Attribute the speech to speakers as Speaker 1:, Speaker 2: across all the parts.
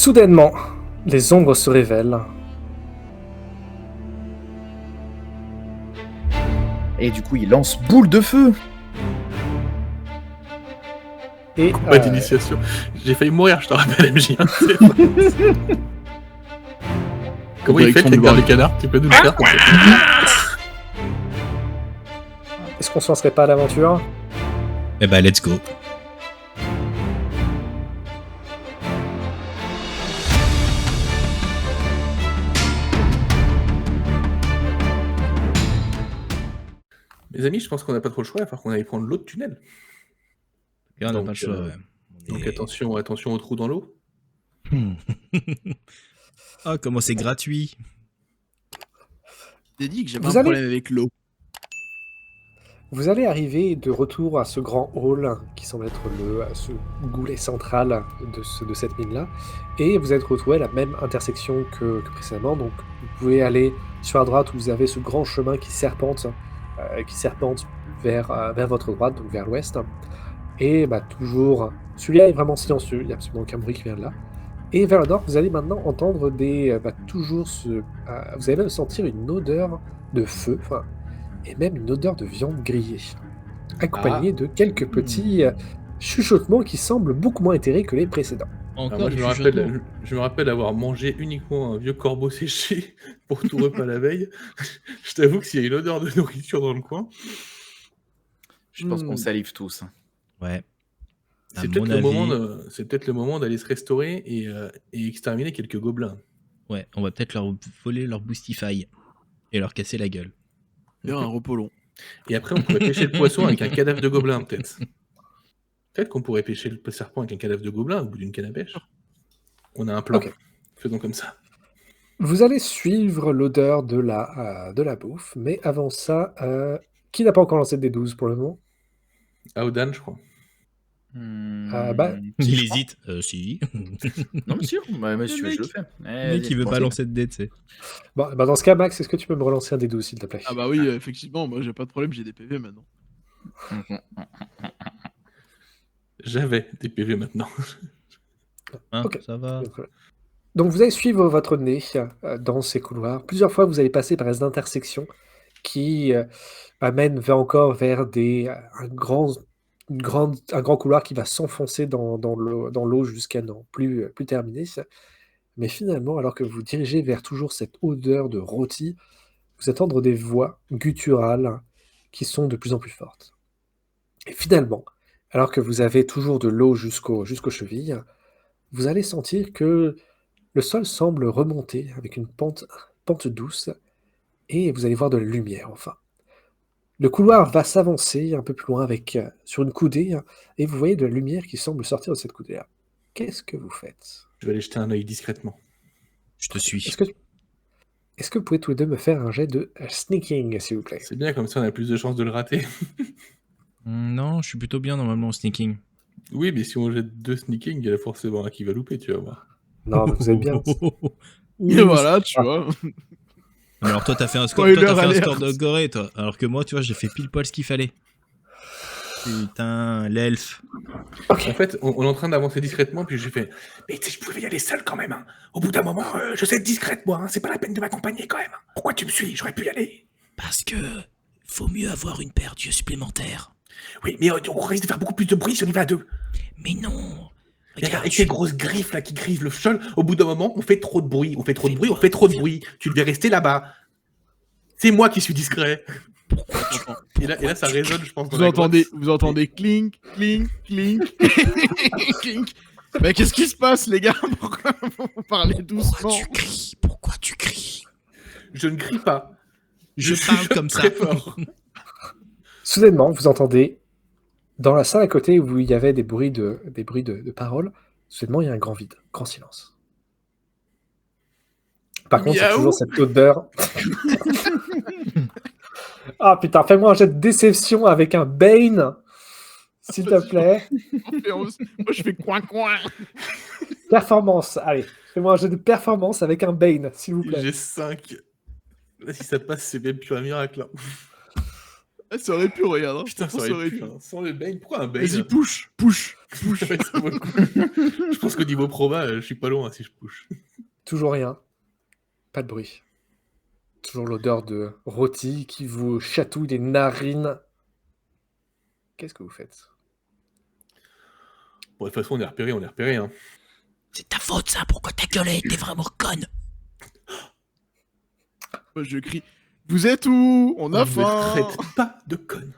Speaker 1: Soudainement, les ombres se révèlent.
Speaker 2: Et du coup, il lance boule de feu.
Speaker 1: Et
Speaker 3: Combat d'initiation. J'ai failli mourir, je te rappelle, MJ. Comment il fait avec les canards? Tu peux nous le faire comme ça?
Speaker 1: est-ce qu'on se lancerait pas à l'aventure?
Speaker 4: Eh ben, let's go.
Speaker 3: Mes amis, je pense qu'on n'a pas trop le choix, il va falloir qu'on aille prendre l'autre tunnel.
Speaker 4: Et on n'a
Speaker 3: Donc,
Speaker 4: pas le choix, ouais.
Speaker 3: Donc attention au trou dans l'eau.
Speaker 4: Ah, comment c'est gratuit.
Speaker 5: J'ai dit que j'avais
Speaker 1: Vous
Speaker 5: un
Speaker 1: allez-
Speaker 5: problème avec l'eau.
Speaker 1: Vous allez arriver de retour à ce grand hall qui semble être ce goulet central de cette mine-là. Et vous êtes retrouvé à la même intersection que précédemment. Donc vous pouvez aller sur la droite où vous avez ce grand chemin qui serpente vers votre droite, donc vers l'ouest. Et toujours, celui-là est vraiment silencieux, il n'y a absolument aucun bruit qui vient de là. Et vers le nord, vous allez maintenant entendre vous allez même sentir une odeur de feu, et même une odeur de viande grillée, accompagnée de quelques petits chuchotements qui semblent beaucoup moins éthérés que les précédents.
Speaker 4: Encore
Speaker 3: Moi,
Speaker 4: du
Speaker 3: je me rappelle avoir mangé uniquement un vieux corbeau séché pour tout repas la veille. Je t'avoue que s'il y a une odeur de nourriture dans le coin,
Speaker 2: Je pense qu'on salive tous.
Speaker 4: Ouais. À
Speaker 3: c'est
Speaker 4: mon
Speaker 3: peut-être le moment d'aller se restaurer et exterminer quelques gobelins.
Speaker 4: Ouais, on va peut-être leur voler leur Boostify et leur casser la gueule.
Speaker 5: Faire un repos long.
Speaker 3: Et après, on pourrait pêcher le poisson avec un cadavre de gobelin, peut-être. Peut-être qu'on pourrait pêcher le serpent avec un cadavre de gobelin au bout d'une canne à pêche. On a un plan.
Speaker 1: Ok.
Speaker 3: Faisons comme ça.
Speaker 1: Vous allez suivre l'odeur de la bouffe, mais avant ça, qui n'a pas encore lancé des 12 pour le moment?
Speaker 3: Aodan, je crois.
Speaker 4: Il hésite. Si.
Speaker 2: Non, mais sûr, mais si tu veux, je le fais.
Speaker 4: Le mec, il veut pas lancer de dés, tu sais.
Speaker 1: Bon, dans ce cas, Max, est-ce que tu peux me relancer un des 12, s'il te plaît?
Speaker 5: Ah bah oui, effectivement, moi j'ai pas de problème, j'ai des PV maintenant.
Speaker 3: J'avais des PV maintenant.
Speaker 4: Hein,
Speaker 1: Ok.
Speaker 4: ça va.
Speaker 1: Donc vous allez suivre votre nez dans ces couloirs. Plusieurs fois, vous allez passer par des intersections qui amènent vers un grand couloir qui va s'enfoncer dans l'eau jusqu'à n'en plus terminer. Mais finalement, alors que vous dirigez vers toujours cette odeur de rôti, vous entendez des voix gutturales qui sont de plus en plus fortes. Et finalement, alors que vous avez toujours de l'eau jusqu'aux chevilles, vous allez sentir que le sol semble remonter avec une pente douce, et vous allez voir de la lumière enfin. Le couloir va s'avancer un peu plus loin sur une coudée, et vous voyez de la lumière qui semble sortir de cette coudée-là. Qu'est-ce que vous faites?
Speaker 3: Je vais aller jeter un œil discrètement.
Speaker 4: Je te suis.
Speaker 1: Est-ce que vous pouvez tous les deux me faire un jet de sneaking, s'il vous plaît?
Speaker 3: C'est bien, comme ça on a plus de chances de le rater.
Speaker 4: Non, je suis plutôt bien normalement au sneaking.
Speaker 3: Oui, mais si on jette 2 sneaking, il y a forcément un qui va louper, tu vas voir.
Speaker 1: Non, mais vous êtes bien.
Speaker 5: Et voilà, tu vois.
Speaker 4: Mais alors toi, t'as fait un score,
Speaker 5: Spoiler
Speaker 4: de goré, toi. Alors que moi, tu vois, j'ai fait pile poil ce qu'il fallait. Putain, l'elfe.
Speaker 3: En fait, on est en train d'avancer discrètement, puis j'ai fait « Mais tu sais, je pouvais y aller seul quand même. Hein. Au bout d'un moment, je sais être discrète, moi. Hein. C'est pas la peine de m'accompagner quand même. Pourquoi tu me suis? J'aurais pu y aller. »
Speaker 4: Parce que faut mieux avoir une paire d'yeux supplémentaires.
Speaker 3: Oui, mais on risque de faire beaucoup plus de bruit si on y va à deux.
Speaker 4: Mais non.
Speaker 3: Regarde, avec ces grosses griffes là qui griffent le sol, au bout d'un moment, on fait trop de bruit. On fait trop de bruit. Tu devais rester là-bas. C'est moi qui suis discret. Et là, ça résonne, je pense.
Speaker 5: Vous entendez clink, clink, clink, clink. Mais qu'est-ce qui se passe, les gars? Pourquoi vous parlez doucement?
Speaker 4: Pourquoi tu cries?
Speaker 3: Je ne crie pas.
Speaker 4: Je parle comme ça.
Speaker 3: Très fort.
Speaker 1: Soudainement, vous entendez, dans la salle à côté où il y avait des bruits de paroles, soudainement, il y a un grand vide, grand silence. Par contre, il y a toujours cette odeur. Ah putain, fais-moi un jet de déception avec un Bane, s'il te plaît.
Speaker 5: Moi, je fais coin-coin.
Speaker 1: Performance, allez. Fais-moi un jet de performance avec un Bane, s'il vous plaît.
Speaker 3: J'ai 5. Là, si ça passe, c'est même plus un miracle. Hein.
Speaker 5: Ah, ça aurait pu, regarde. Hein.
Speaker 3: Putain, ça aurait pu. Hein. Sans le bang, pourquoi un bang?
Speaker 5: Vas-y, push.
Speaker 3: Ouais, ça vaut le coup. Je pense qu'au niveau proba, je suis pas loin si je push.
Speaker 1: Toujours rien. Pas de bruit. Toujours l'odeur de rôti qui vous chatouille les narines. Qu'est-ce que vous faites?
Speaker 3: Bon, de toute façon, on est repéré. Hein.
Speaker 4: C'est ta faute, ça. Pourquoi t'as gueulé? T'es vraiment conne.
Speaker 5: Moi, je crie. Vous êtes où? On a
Speaker 3: Ne
Speaker 5: faim.
Speaker 3: traite pas de conne.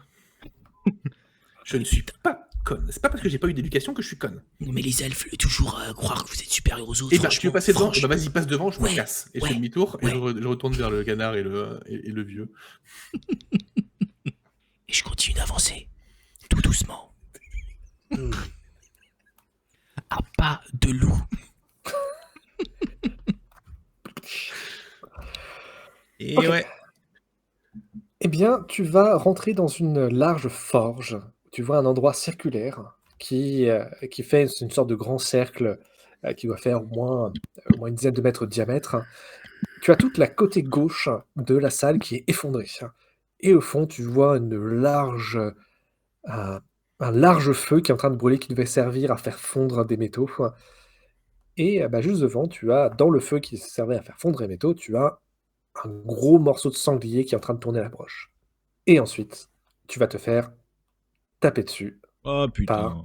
Speaker 3: Je ne suis pas conne. C'est pas parce que j'ai pas eu d'éducation que je suis conne.
Speaker 4: Non, mais les elfes, toujours croire que vous êtes supérieurs aux autres.
Speaker 3: Et bah, tu veux passer devant?
Speaker 4: franchement.
Speaker 3: Bah, vas-y, passe devant, je me
Speaker 4: Ouais,
Speaker 3: casse. Et je
Speaker 4: ouais,
Speaker 3: fais demi-tour et
Speaker 4: ouais.
Speaker 3: je retourne vers le canard et le vieux.
Speaker 4: Et je continue d'avancer. Tout doucement. À pas de loup. Et
Speaker 1: Ok.
Speaker 4: ouais.
Speaker 1: Eh bien, tu vas rentrer dans une large forge. Tu vois un endroit circulaire qui fait une sorte de grand cercle qui doit faire au moins une dizaine de mètres de diamètre. Tu as toute la côté gauche de la salle qui est effondrée. Et au fond, tu vois un large feu qui est en train de brûler, qui devait servir à faire fondre des métaux. Et juste devant, dans le feu qui servait à faire fondre les métaux, tu as un gros morceau de sanglier qui est en train de tourner la broche. Et ensuite, tu vas te faire taper dessus.
Speaker 4: Oh putain.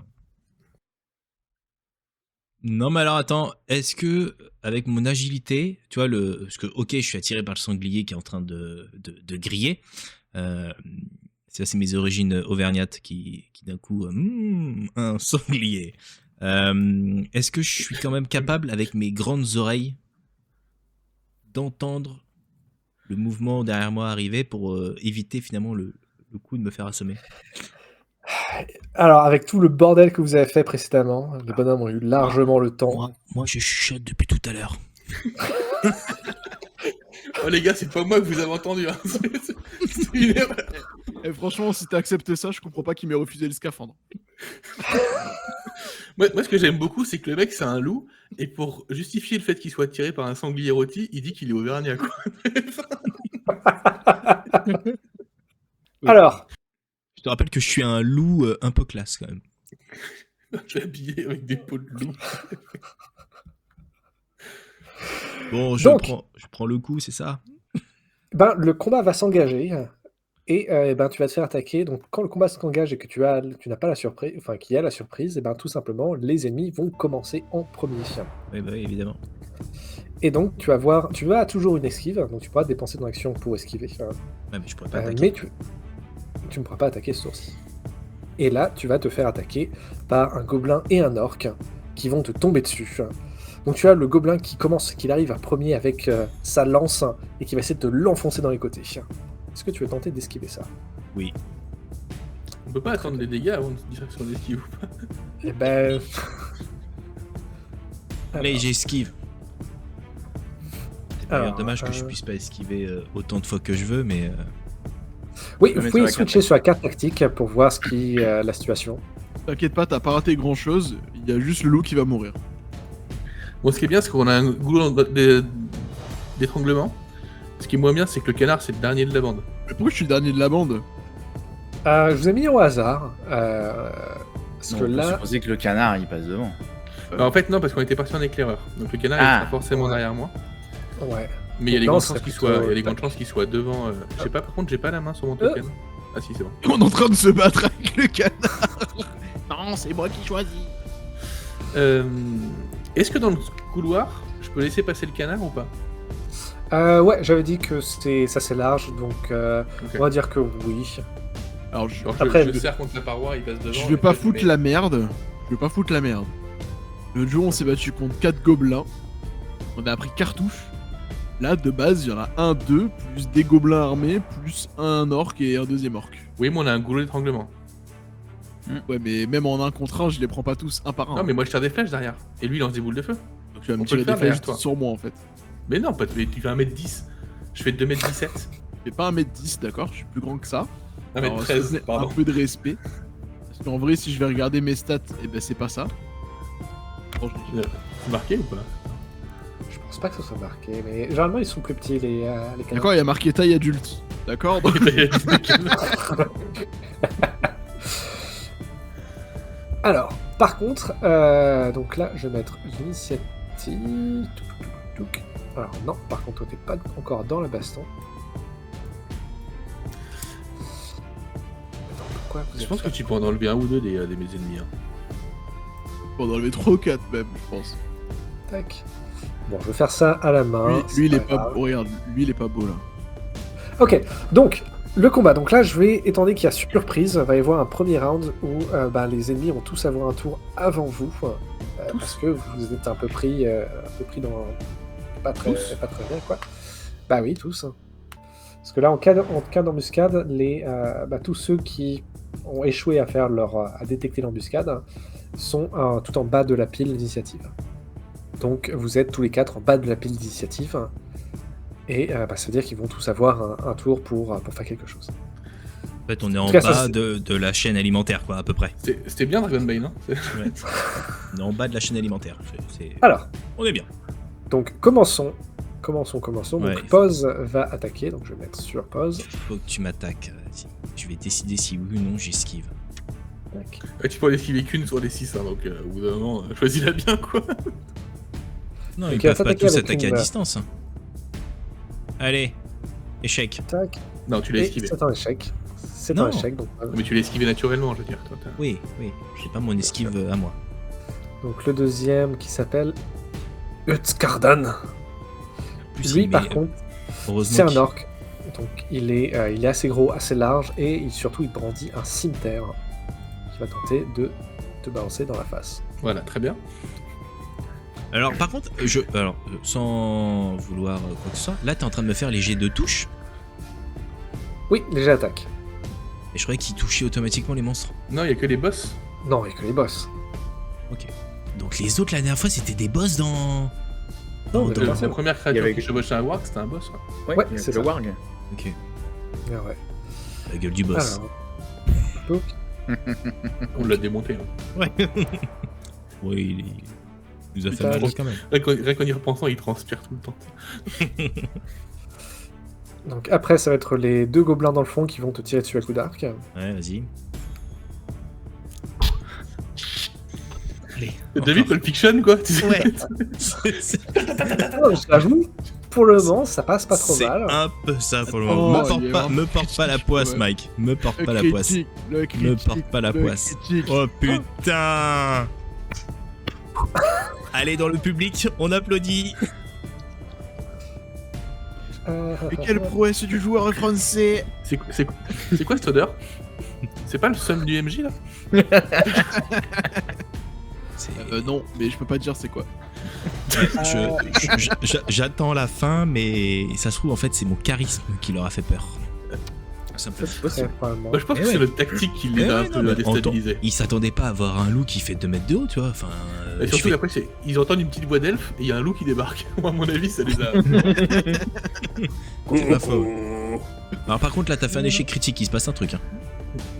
Speaker 4: Non mais alors attends, est-ce que avec mon agilité, tu vois parce que ok, je suis attiré par le sanglier qui est en train de griller. C'est mes origines auvergnates qui d'un coup un sanglier. Est-ce que je suis quand même capable avec mes grandes oreilles d'entendre le mouvement derrière moi arriver pour éviter finalement le coup de me faire assommer?
Speaker 1: Alors, avec tout le bordel que vous avez fait précédemment, les bonhommes ont eu largement le temps.
Speaker 4: Moi je chuchote depuis tout à l'heure.
Speaker 3: Oh les gars, c'est pas moi que vous avez entendu. Hein. C'est une erreur.
Speaker 5: Et franchement, si t'acceptes ça, je comprends pas qu'il m'ait refusé le scaphandre.
Speaker 3: Moi, ce que j'aime beaucoup, c'est que le mec, c'est un loup, et pour justifier le fait qu'il soit tiré par un sanglier rôti, il dit qu'il est auvergnat, quoi.
Speaker 1: Alors,
Speaker 4: Je te rappelle que je suis un loup un peu classe quand même.
Speaker 3: Je suis habillé avec des peaux de loup.
Speaker 4: Bon,
Speaker 1: Donc-
Speaker 4: je prends le coup, c'est ça?
Speaker 1: le combat va s'engager et tu vas te faire attaquer. Donc, quand le combat s'engage et que tu n'as pas la surprise, enfin qu'il y a la surprise, tout simplement, les ennemis vont commencer en premier.
Speaker 4: Oui, bah oui, évidemment.
Speaker 1: Et donc, tu as toujours une esquive, donc tu pourras dépenser ton action pour esquiver.
Speaker 4: Ouais, mais je pourrais pas attaquer.
Speaker 1: Mais tu ne pourras pas attaquer ce tour-ci. Et là, tu vas te faire attaquer par un gobelin et un orc qui vont te tomber dessus. Donc tu as le gobelin qui arrive à premier avec sa lance et qui va essayer de te l'enfoncer dans les côtés. Est-ce que tu veux tenter d'esquiver ça?
Speaker 4: Oui.
Speaker 3: On peut pas attendre les dégâts avant de se dire si on esquive ou pas.
Speaker 1: Eh ben...
Speaker 4: Mais
Speaker 1: Alors,
Speaker 4: j'esquive. C'est
Speaker 1: Alors,
Speaker 4: d'ailleurs dommage que je puisse pas esquiver autant de fois que je veux, mais...
Speaker 1: Oui,
Speaker 2: peux
Speaker 1: vous
Speaker 2: mettre
Speaker 1: pouvez
Speaker 2: sur la
Speaker 1: switcher
Speaker 2: carte.
Speaker 1: sur la carte tactique pour voir la situation.
Speaker 5: T'inquiète pas, t'as pas raté grand chose. Il y a juste le loup qui va mourir.
Speaker 3: Bon, ce qui est bien, c'est qu'on a un goulot d'étranglement. Ce qui est moins bien, c'est que le canard, c'est le dernier de la bande.
Speaker 5: Mais pourquoi je suis le dernier de la bande?
Speaker 1: Je vous ai mis au hasard. Parce
Speaker 2: Non,
Speaker 1: que
Speaker 2: on peut
Speaker 1: là...
Speaker 2: supposer que le canard, il passe devant.
Speaker 3: Bah, en fait, non, parce qu'on était parti en éclaireur. Donc le canard, il
Speaker 2: Ah.
Speaker 3: sera forcément derrière moi.
Speaker 1: Ouais.
Speaker 3: Mais il y a des
Speaker 1: Non,
Speaker 3: grandes
Speaker 1: c'est
Speaker 3: chances qu'il
Speaker 1: plutôt-
Speaker 3: soit, il y a des grandes chances qu'il soit devant. Je sais pas, par contre, j'ai pas la main sur mon token. Ah si, c'est bon.
Speaker 5: On est en train de se battre avec le canard. Non, c'est moi qui choisis.
Speaker 3: Est-ce que dans le couloir, je peux laisser passer le canard ou pas?
Speaker 1: Ouais, j'avais dit que c'est assez large, donc
Speaker 3: Ok.
Speaker 1: on va dire que oui.
Speaker 5: Alors,
Speaker 3: Genre,
Speaker 1: Après,
Speaker 3: je serre contre la paroi, il passe devant.
Speaker 5: je vais pas foutre la merde. Je vais pas foutre la merde. L'autre jour, on s'est battu contre 4 gobelins. On a pris cartouche. Là, de base, il y en a 1, 2, plus des gobelins armés, plus un orc et un deuxième orc.
Speaker 3: Oui, mais on a un goulot d'étranglement.
Speaker 5: Ouais, mais même en 1 contre 1, je les prends pas tous un par un.
Speaker 3: Non, mais moi je tire des flèches derrière. Et lui, il lance des boules de feu.
Speaker 5: Donc tu vas
Speaker 3: on
Speaker 5: me
Speaker 3: peut
Speaker 5: tirer
Speaker 3: le
Speaker 5: des
Speaker 3: faire derrière
Speaker 5: flèches
Speaker 3: toi.
Speaker 5: sur moi en fait.
Speaker 3: Mais non, pas, tu fais 1m10. Je fais 2m17.
Speaker 5: Je fais pas 1m10, d'accord, je suis plus grand que ça. Alors, s'il te
Speaker 3: 1m13,
Speaker 5: plaît,
Speaker 3: pardon.
Speaker 5: un peu de respect. Parce qu'en vrai, si je vais regarder mes stats, et ben c'est pas ça. Bon,
Speaker 3: C'est marqué ou pas?
Speaker 1: Je pense pas que ce soit marqué, mais généralement ils sont plus petits les canards.
Speaker 5: D'accord, il y a marqué taille adulte. D'accord, donc
Speaker 1: Alors, par contre, donc là, je vais mettre l'initiative. Alors non, par contre, toi, t'es pas encore dans la baston. Attends, pourquoi vous
Speaker 3: Je
Speaker 1: êtes
Speaker 3: pense que
Speaker 1: là
Speaker 3: tu peux en enlever un ou deux des mes ennemis. Hein.
Speaker 5: On en enlever 3 ou 4 même, je pense.
Speaker 1: Tac. Bon, je vais faire ça à la main.
Speaker 5: Lui il est pas
Speaker 1: grave.
Speaker 5: beau, regarde, lui il est pas beau là.
Speaker 1: Ok, donc le combat. Donc là, je vais, étant donné qu'il y a surprise, va y avoir un premier round où les ennemis vont tous avoir un tour avant vous, parce que vous êtes un peu pris dans pas très bien quoi. Bah oui, tous. Parce que là, en cas d'embuscade, tous ceux qui ont échoué à faire à détecter l'embuscade sont tout en bas de la pile d'initiative. Donc vous êtes tous les 4 en bas de la pile d'initiative. Et ça veut dire qu'ils vont tous avoir un tour pour faire quelque chose.
Speaker 4: En fait, on est en
Speaker 1: tout cas,
Speaker 4: bas
Speaker 1: ça,
Speaker 4: de la chaîne alimentaire, quoi, à peu près.
Speaker 3: C'était bien Dragonbane, hein.
Speaker 4: Ouais. On est en bas de la chaîne alimentaire.
Speaker 1: Alors,
Speaker 4: On est bien.
Speaker 1: donc commençons. Donc
Speaker 4: Ouais.
Speaker 1: Pause va attaquer, donc je vais mettre sur pause.
Speaker 4: Faut que tu m'attaques. Je vais décider si oui ou non j'esquive.
Speaker 1: Tac.
Speaker 3: Ouais, tu peux en esquiver qu'une sur les 6, hein, donc au bout d'un moment, choisis-la bien, quoi.
Speaker 4: Non,
Speaker 1: Ok,
Speaker 4: ils peuvent pas
Speaker 1: t'attaquer
Speaker 4: tous
Speaker 1: avec
Speaker 4: attaquer
Speaker 1: une-
Speaker 4: à distance. Allez, échec.
Speaker 1: Tac.
Speaker 3: Non, tu l'as
Speaker 1: Et
Speaker 3: esquivé.
Speaker 1: c'est un échec. C'est
Speaker 4: Non.
Speaker 1: un échec, donc.
Speaker 3: Mais tu l'as esquivé naturellement, je veux dire. Toi,
Speaker 4: Oui, j'ai pas mon esquive à moi.
Speaker 1: Donc le deuxième qui s'appelle Utskardan.
Speaker 4: Plus,
Speaker 1: Lui,
Speaker 4: il
Speaker 1: par
Speaker 4: met-
Speaker 1: contre,
Speaker 4: heureusement
Speaker 1: c'est un
Speaker 4: qu'il-
Speaker 1: orc. Donc il est assez gros, assez large, et surtout il brandit un cimeterre qui va tenter de te balancer dans la face.
Speaker 3: Voilà, très bien.
Speaker 4: Alors, par contre, sans vouloir quoi que ce soit, là t'es en train de me faire les jets de touche.
Speaker 1: Oui, léger attaque.
Speaker 4: Et je croyais qu'il touchait automatiquement les monstres.
Speaker 3: Non, il y a que les boss.
Speaker 1: Non, il n'y a que les boss.
Speaker 4: Ok. Donc les autres la dernière fois c'était des boss dans.
Speaker 1: Non, mais
Speaker 4: dans-
Speaker 1: là,
Speaker 3: La première
Speaker 2: Il y
Speaker 3: créature
Speaker 2: avait-
Speaker 3: qui chevauchait un warg, c'était un boss. Quoi.
Speaker 1: Ouais,
Speaker 2: il y a
Speaker 1: c'est
Speaker 2: le
Speaker 1: ça.
Speaker 2: warg.
Speaker 4: Ok.
Speaker 1: Ah ouais.
Speaker 4: La gueule du boss.
Speaker 1: Alors, donc,
Speaker 3: On l'a démonté. Hein.
Speaker 4: Ouais. Oui, il nous a fait
Speaker 1: Putain,
Speaker 4: mal quand même.
Speaker 3: Rien qu'en y repensant, il transpire tout le temps.
Speaker 1: donc après, ça va être les 2 gobelins dans le fond qui vont te tirer dessus à coup d'arc.
Speaker 4: Ouais, vas-y. Allez.
Speaker 3: T'as vu Pulp Fiction, quoi tu sais
Speaker 4: Ouais.
Speaker 1: Oh, j'avoue, pour le moment, ça passe pas trop
Speaker 4: C'est
Speaker 1: mal.
Speaker 4: un peu ça pour le
Speaker 5: Oh,
Speaker 4: moment.
Speaker 5: il y a
Speaker 4: Me porte pas la poisse,
Speaker 5: ouais.
Speaker 4: Mike. Me porte pas la
Speaker 5: Le
Speaker 4: poisse.
Speaker 5: critique, le
Speaker 4: Me
Speaker 5: critique,
Speaker 4: porte pas la
Speaker 5: le
Speaker 4: poisse.
Speaker 5: critique.
Speaker 4: Oh putain. Allez dans le public, on applaudit.
Speaker 5: Mais quelle prouesse du joueur français.
Speaker 3: C'est quoi cette odeur C'est pas le seum du MJ, là
Speaker 5: Non, mais je peux pas te dire c'est quoi.
Speaker 4: J'attends la fin, mais ça se trouve en fait c'est mon charisme qui leur a fait peur. Simplement.
Speaker 1: Très probablement.
Speaker 3: Moi, je pense
Speaker 4: Eh
Speaker 3: que c'est
Speaker 4: ouais.
Speaker 3: notre tactique qui les
Speaker 4: Eh
Speaker 3: a un
Speaker 4: ouais,
Speaker 3: peu
Speaker 4: non, mais
Speaker 3: déstabilisés.
Speaker 4: Ils s'attendaient pas à avoir un loup qui fait 2 mètres de haut, tu vois. Enfin,
Speaker 3: Et
Speaker 4: je
Speaker 3: surtout,
Speaker 4: fais-
Speaker 3: après, ils entendent une petite voix d'elfe et il y a un loup qui débarque. Moi, à mon avis, ça les a.
Speaker 4: c'est pas faux. Alors par contre là t'as fait un échec critique, il se passe un truc. Hein.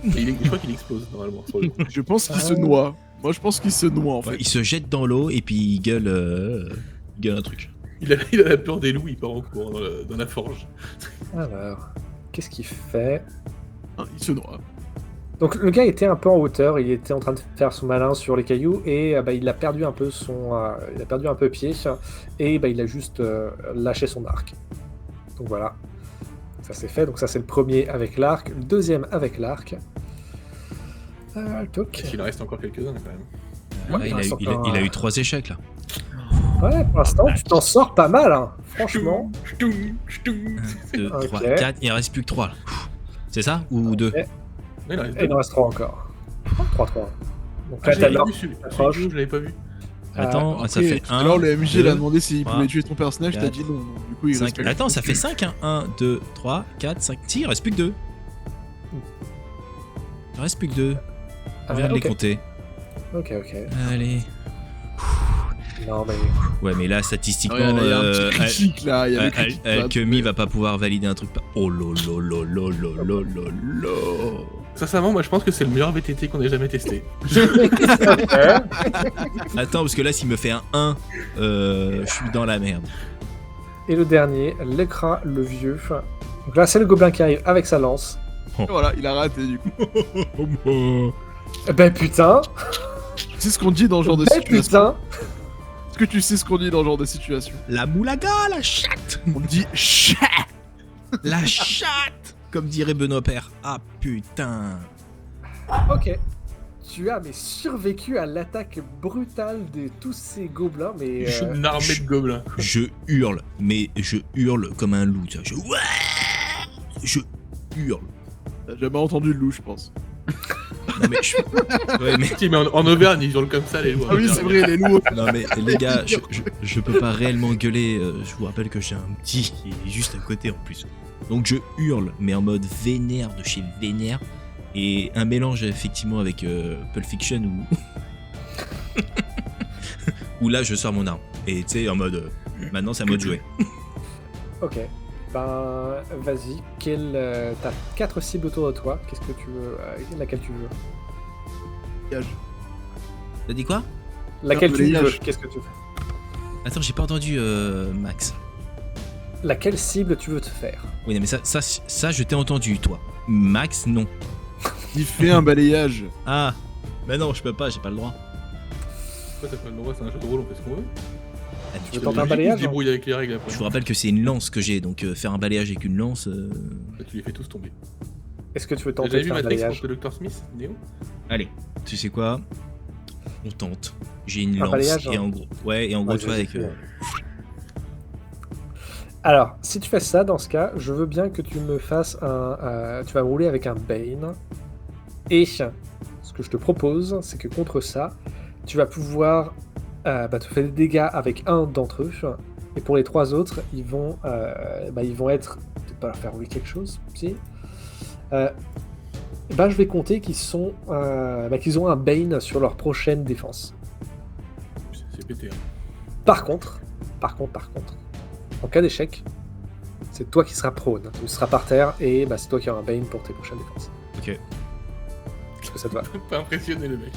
Speaker 3: Je crois qu'il explose, normalement. Sur le coup.
Speaker 5: Je pense qu'il se noie. Moi je pense qu'il se noie en fait.
Speaker 4: Ouais, il se jette dans l'eau et puis il gueule un truc.
Speaker 3: Il a la peur des loups, il part en courant dans la forge.
Speaker 1: Alors, qu'est-ce qu'il fait?
Speaker 5: Hein, il se noie.
Speaker 1: Donc le gars était un peu en hauteur, il était en train de faire son malin sur les cailloux et il a perdu un peu il a perdu un peu pied et il a juste lâché son arc. Donc voilà, ça c'est fait. Donc ça c'est le premier avec l'arc, le deuxième avec l'arc. Toc.
Speaker 3: Il en reste encore quelques-uns, quand même.
Speaker 4: Là,
Speaker 1: Ouais,
Speaker 4: il a eu 3 échecs là.
Speaker 1: Ouais, pour l'instant tu t'en sors pas mal, hein. Franchement.
Speaker 4: 1, 2,
Speaker 1: Ok.
Speaker 4: 3, 4, il en reste plus que 3 là. C'est ça ou 2?
Speaker 1: Ok.
Speaker 3: Ouais, il en reste
Speaker 1: Et il
Speaker 3: deux.
Speaker 1: en reste 3 encore. 3. Donc
Speaker 3: Ah,
Speaker 1: là
Speaker 3: je
Speaker 1: t'as
Speaker 3: l'avais
Speaker 1: l'orc
Speaker 3: vu, celui-là,
Speaker 1: approche.
Speaker 3: je l'avais pas vu.
Speaker 4: Attends, ça
Speaker 5: Après,
Speaker 4: fait
Speaker 5: tout à
Speaker 4: 1.
Speaker 5: l'heure, le MJ il a demandé s'il
Speaker 4: 3,
Speaker 5: pouvait tuer ton personnage, t'as
Speaker 4: 4,
Speaker 5: dit non. Donc, du coup, il
Speaker 4: 5.
Speaker 5: respecte.
Speaker 4: Attends, ça fait 5 hein. 1, 2, 3, 4, 5. Si, il reste plus que 2. Il reste plus que 2. On vient de les
Speaker 1: ok.
Speaker 4: compter.
Speaker 1: Ok.
Speaker 4: Allez.
Speaker 1: Non mais...
Speaker 4: Ouais, mais là,
Speaker 5: Ah,
Speaker 4: statistiquement,
Speaker 5: regarde, il y a un petit critique là. Il y a le critique. là.
Speaker 4: Alchemy va pas pouvoir valider un truc. Oh lolo.
Speaker 3: Sincèrement, moi, je pense que c'est le meilleur VTT qu'on ait jamais testé.
Speaker 4: Attends, parce que là, s'il me fait un 1, je suis dans la merde.
Speaker 1: Et le dernier, l'écran, le vieux. Donc là, c'est le gobelin qui arrive avec sa lance.
Speaker 5: Voilà, il a raté du coup.
Speaker 1: Ben putain.
Speaker 5: sais ce qu'on dit dans ce genre de
Speaker 1: Mais
Speaker 5: situation?
Speaker 1: putain,
Speaker 5: Est-ce que tu sais ce qu'on dit dans ce genre de situation?
Speaker 4: La moulaga, la chatte.
Speaker 5: On dit chat.
Speaker 4: La chatte, comme dirait Benoît Père. Ah putain.
Speaker 1: ok. Tu as mais survécu à l'attaque brutale de tous ces gobelins, mais
Speaker 3: Je suis une armée de gobelins.
Speaker 4: Je hurle, mais je hurle comme un loup. Tu vois, je hurle.
Speaker 5: T'as jamais entendu le loup, je pense.
Speaker 4: Non mais, ouais, mais...
Speaker 3: Si, mais en Auvergne, ils hurlent comme ça, les loups.
Speaker 5: Ah oui, c'est vrai, les loups.
Speaker 4: Non mais les gars, je peux pas réellement gueuler. Je vous rappelle que j'ai un petit qui est juste à côté en plus. Donc je hurle, mais en mode vénère de chez vénère. Et un mélange effectivement avec Pulp Fiction où... où là je sors mon arme. Et tu sais, en mode... maintenant c'est à mode jouet.
Speaker 1: ok. Ben, vas-y. T'as 4 cibles autour de toi. Qu'est-ce que tu veux laquelle tu veux
Speaker 4: T'as dit quoi?
Speaker 1: Laquelle tu veux
Speaker 5: balayage.
Speaker 1: Qu'est-ce que tu veux
Speaker 4: Attends, j'ai pas entendu Max.
Speaker 1: Laquelle cible tu veux te faire?
Speaker 4: Oui, non mais ça je t'ai entendu, toi. Max, non.
Speaker 5: Il fait un balayage.
Speaker 4: Ah, bah non, je peux pas, j'ai pas le droit.
Speaker 3: Pourquoi t'as pas le droit? C'est un jeu de rôle, on fait ce qu'on veut.
Speaker 4: Ah,
Speaker 1: Tu veux
Speaker 4: peux-
Speaker 1: tenter un
Speaker 3: On
Speaker 1: balayage
Speaker 3: se débrouille avec les règles après.
Speaker 4: Je vous rappelle que c'est une lance que j'ai, donc faire un balayage avec une lance...
Speaker 3: Bah, tu les fais tous tomber.
Speaker 1: Est-ce que tu veux
Speaker 3: T'as
Speaker 1: tenter
Speaker 3: déjà
Speaker 1: de
Speaker 3: vu
Speaker 1: faire un
Speaker 3: Matrix
Speaker 1: balayage?
Speaker 3: contre Dr Smith, Néo?
Speaker 4: Allez, tu sais quoi? On tente. J'ai une
Speaker 1: Un
Speaker 4: lance
Speaker 1: balayage,
Speaker 4: et
Speaker 1: hein.
Speaker 4: en gros... Ouais, et en gros,
Speaker 1: Ouais,
Speaker 4: tu vois,
Speaker 1: j'ai
Speaker 4: avec...
Speaker 1: fait. Alors, si tu fais ça, dans ce cas, je veux bien que tu me fasses un... tu vas rouler avec un Bane. Et ce que je te propose, c'est que contre ça, tu vas pouvoir te faire des dégâts avec un d'entre eux. Et pour les 3 autres, ils vont être... Peut-être pas leur faire rouler quelque chose, si. Je vais compter qu'ils ont un Bane sur leur prochaine défense.
Speaker 3: C'est pété. Hein.
Speaker 1: Par contre, en cas d'échec, c'est toi qui seras prone. Tu seras par terre et c'est toi qui auras un Bane pour tes prochaines défenses.
Speaker 4: Ok.
Speaker 1: Est-ce que ça te va?
Speaker 3: Pas impressionné, le mec.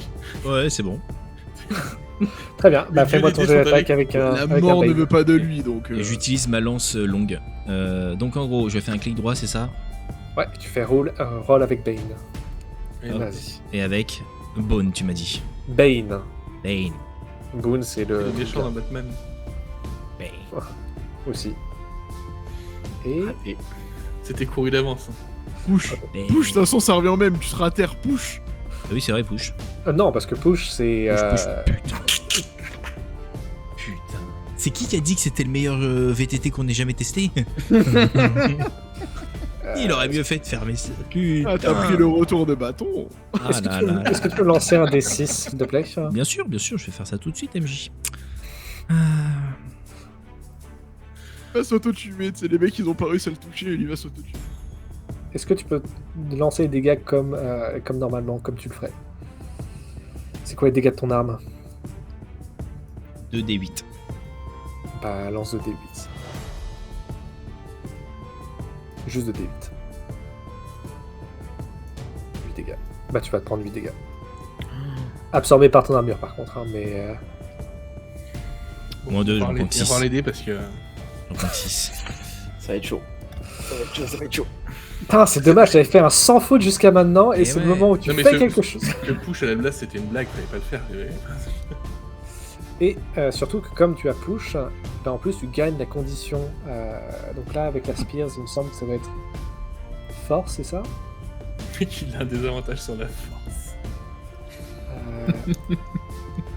Speaker 4: Ouais, c'est bon.
Speaker 1: Très bien,
Speaker 3: Les
Speaker 1: fais-moi
Speaker 3: vieux
Speaker 1: ton
Speaker 3: dés
Speaker 1: jeu
Speaker 3: sont
Speaker 1: d'attaque avec un
Speaker 5: La
Speaker 1: avec un
Speaker 5: mort ne
Speaker 1: Bane.
Speaker 5: veut pas de lui, donc...
Speaker 4: Et j'utilise ma lance longue. Donc en gros, je fais un clic droit, c'est ça?
Speaker 1: Ouais, tu fais roll avec Bane.
Speaker 3: Et
Speaker 1: Vas-y.
Speaker 4: Et avec Bone, tu m'as dit.
Speaker 1: Bane.
Speaker 4: Bane.
Speaker 1: Boone, c'est
Speaker 3: le
Speaker 1: le
Speaker 3: méchant dans Batman.
Speaker 4: Bane.
Speaker 1: aussi. Et
Speaker 3: C'était couru d'avance. Hein.
Speaker 5: Push.
Speaker 4: Bane.
Speaker 5: Push, de toute façon, ça revient au même. Tu seras à terre, push.
Speaker 4: Ah oui, c'est vrai, push.
Speaker 1: non, parce que push, c'est
Speaker 4: Push. Putain. Putain. C'est qui a dit que c'était le meilleur VTT qu'on ait jamais testé? Il aurait mieux fait de fermer ça. Putain.
Speaker 5: Ah, t'as pris le retour de bâton.
Speaker 4: Ah
Speaker 1: Est-ce que,
Speaker 4: là
Speaker 1: tu peux-
Speaker 4: là là.
Speaker 1: est-ce que tu peux lancer un D6, s'il te plaît?
Speaker 4: Bien sûr, je vais faire ça tout de suite, MJ. Ah.
Speaker 5: Il va s'auto-tuer, tu sais, les mecs ils ont pas réussi à le toucher, il va s'auto-tuer.
Speaker 1: Est-ce que tu peux lancer les dégâts comme normalement, comme tu le ferais? C'est quoi les dégâts de ton arme?
Speaker 4: 2d8.
Speaker 1: Bah, lance 2d8. Juste 2d8. 8 dégâts. Bah, tu vas te prendre 8 dégâts. Absorbé par ton armure, par contre, hein, mais...
Speaker 4: Moins 2, j'en compte
Speaker 3: On va
Speaker 4: 6.
Speaker 3: voir les dés parce que.
Speaker 4: J'en compte 6.
Speaker 2: Ça va être chaud. Ça va être chaud.
Speaker 1: Putain, c'est dommage, j'avais fait un sans faute jusqu'à maintenant, et
Speaker 4: Et
Speaker 1: c'est
Speaker 4: ouais.
Speaker 1: le moment où tu
Speaker 3: Non, mais
Speaker 1: fais
Speaker 3: ce-
Speaker 1: quelque chose.
Speaker 3: Le push à la place, c'était une blague, fallait pas le faire.
Speaker 1: Et surtout que comme tu as push, bah, en plus tu gagnes la condition. Donc là, avec la Spears, il me semble que ça va être force, c'est ça?
Speaker 3: Il a un désavantage sur la force.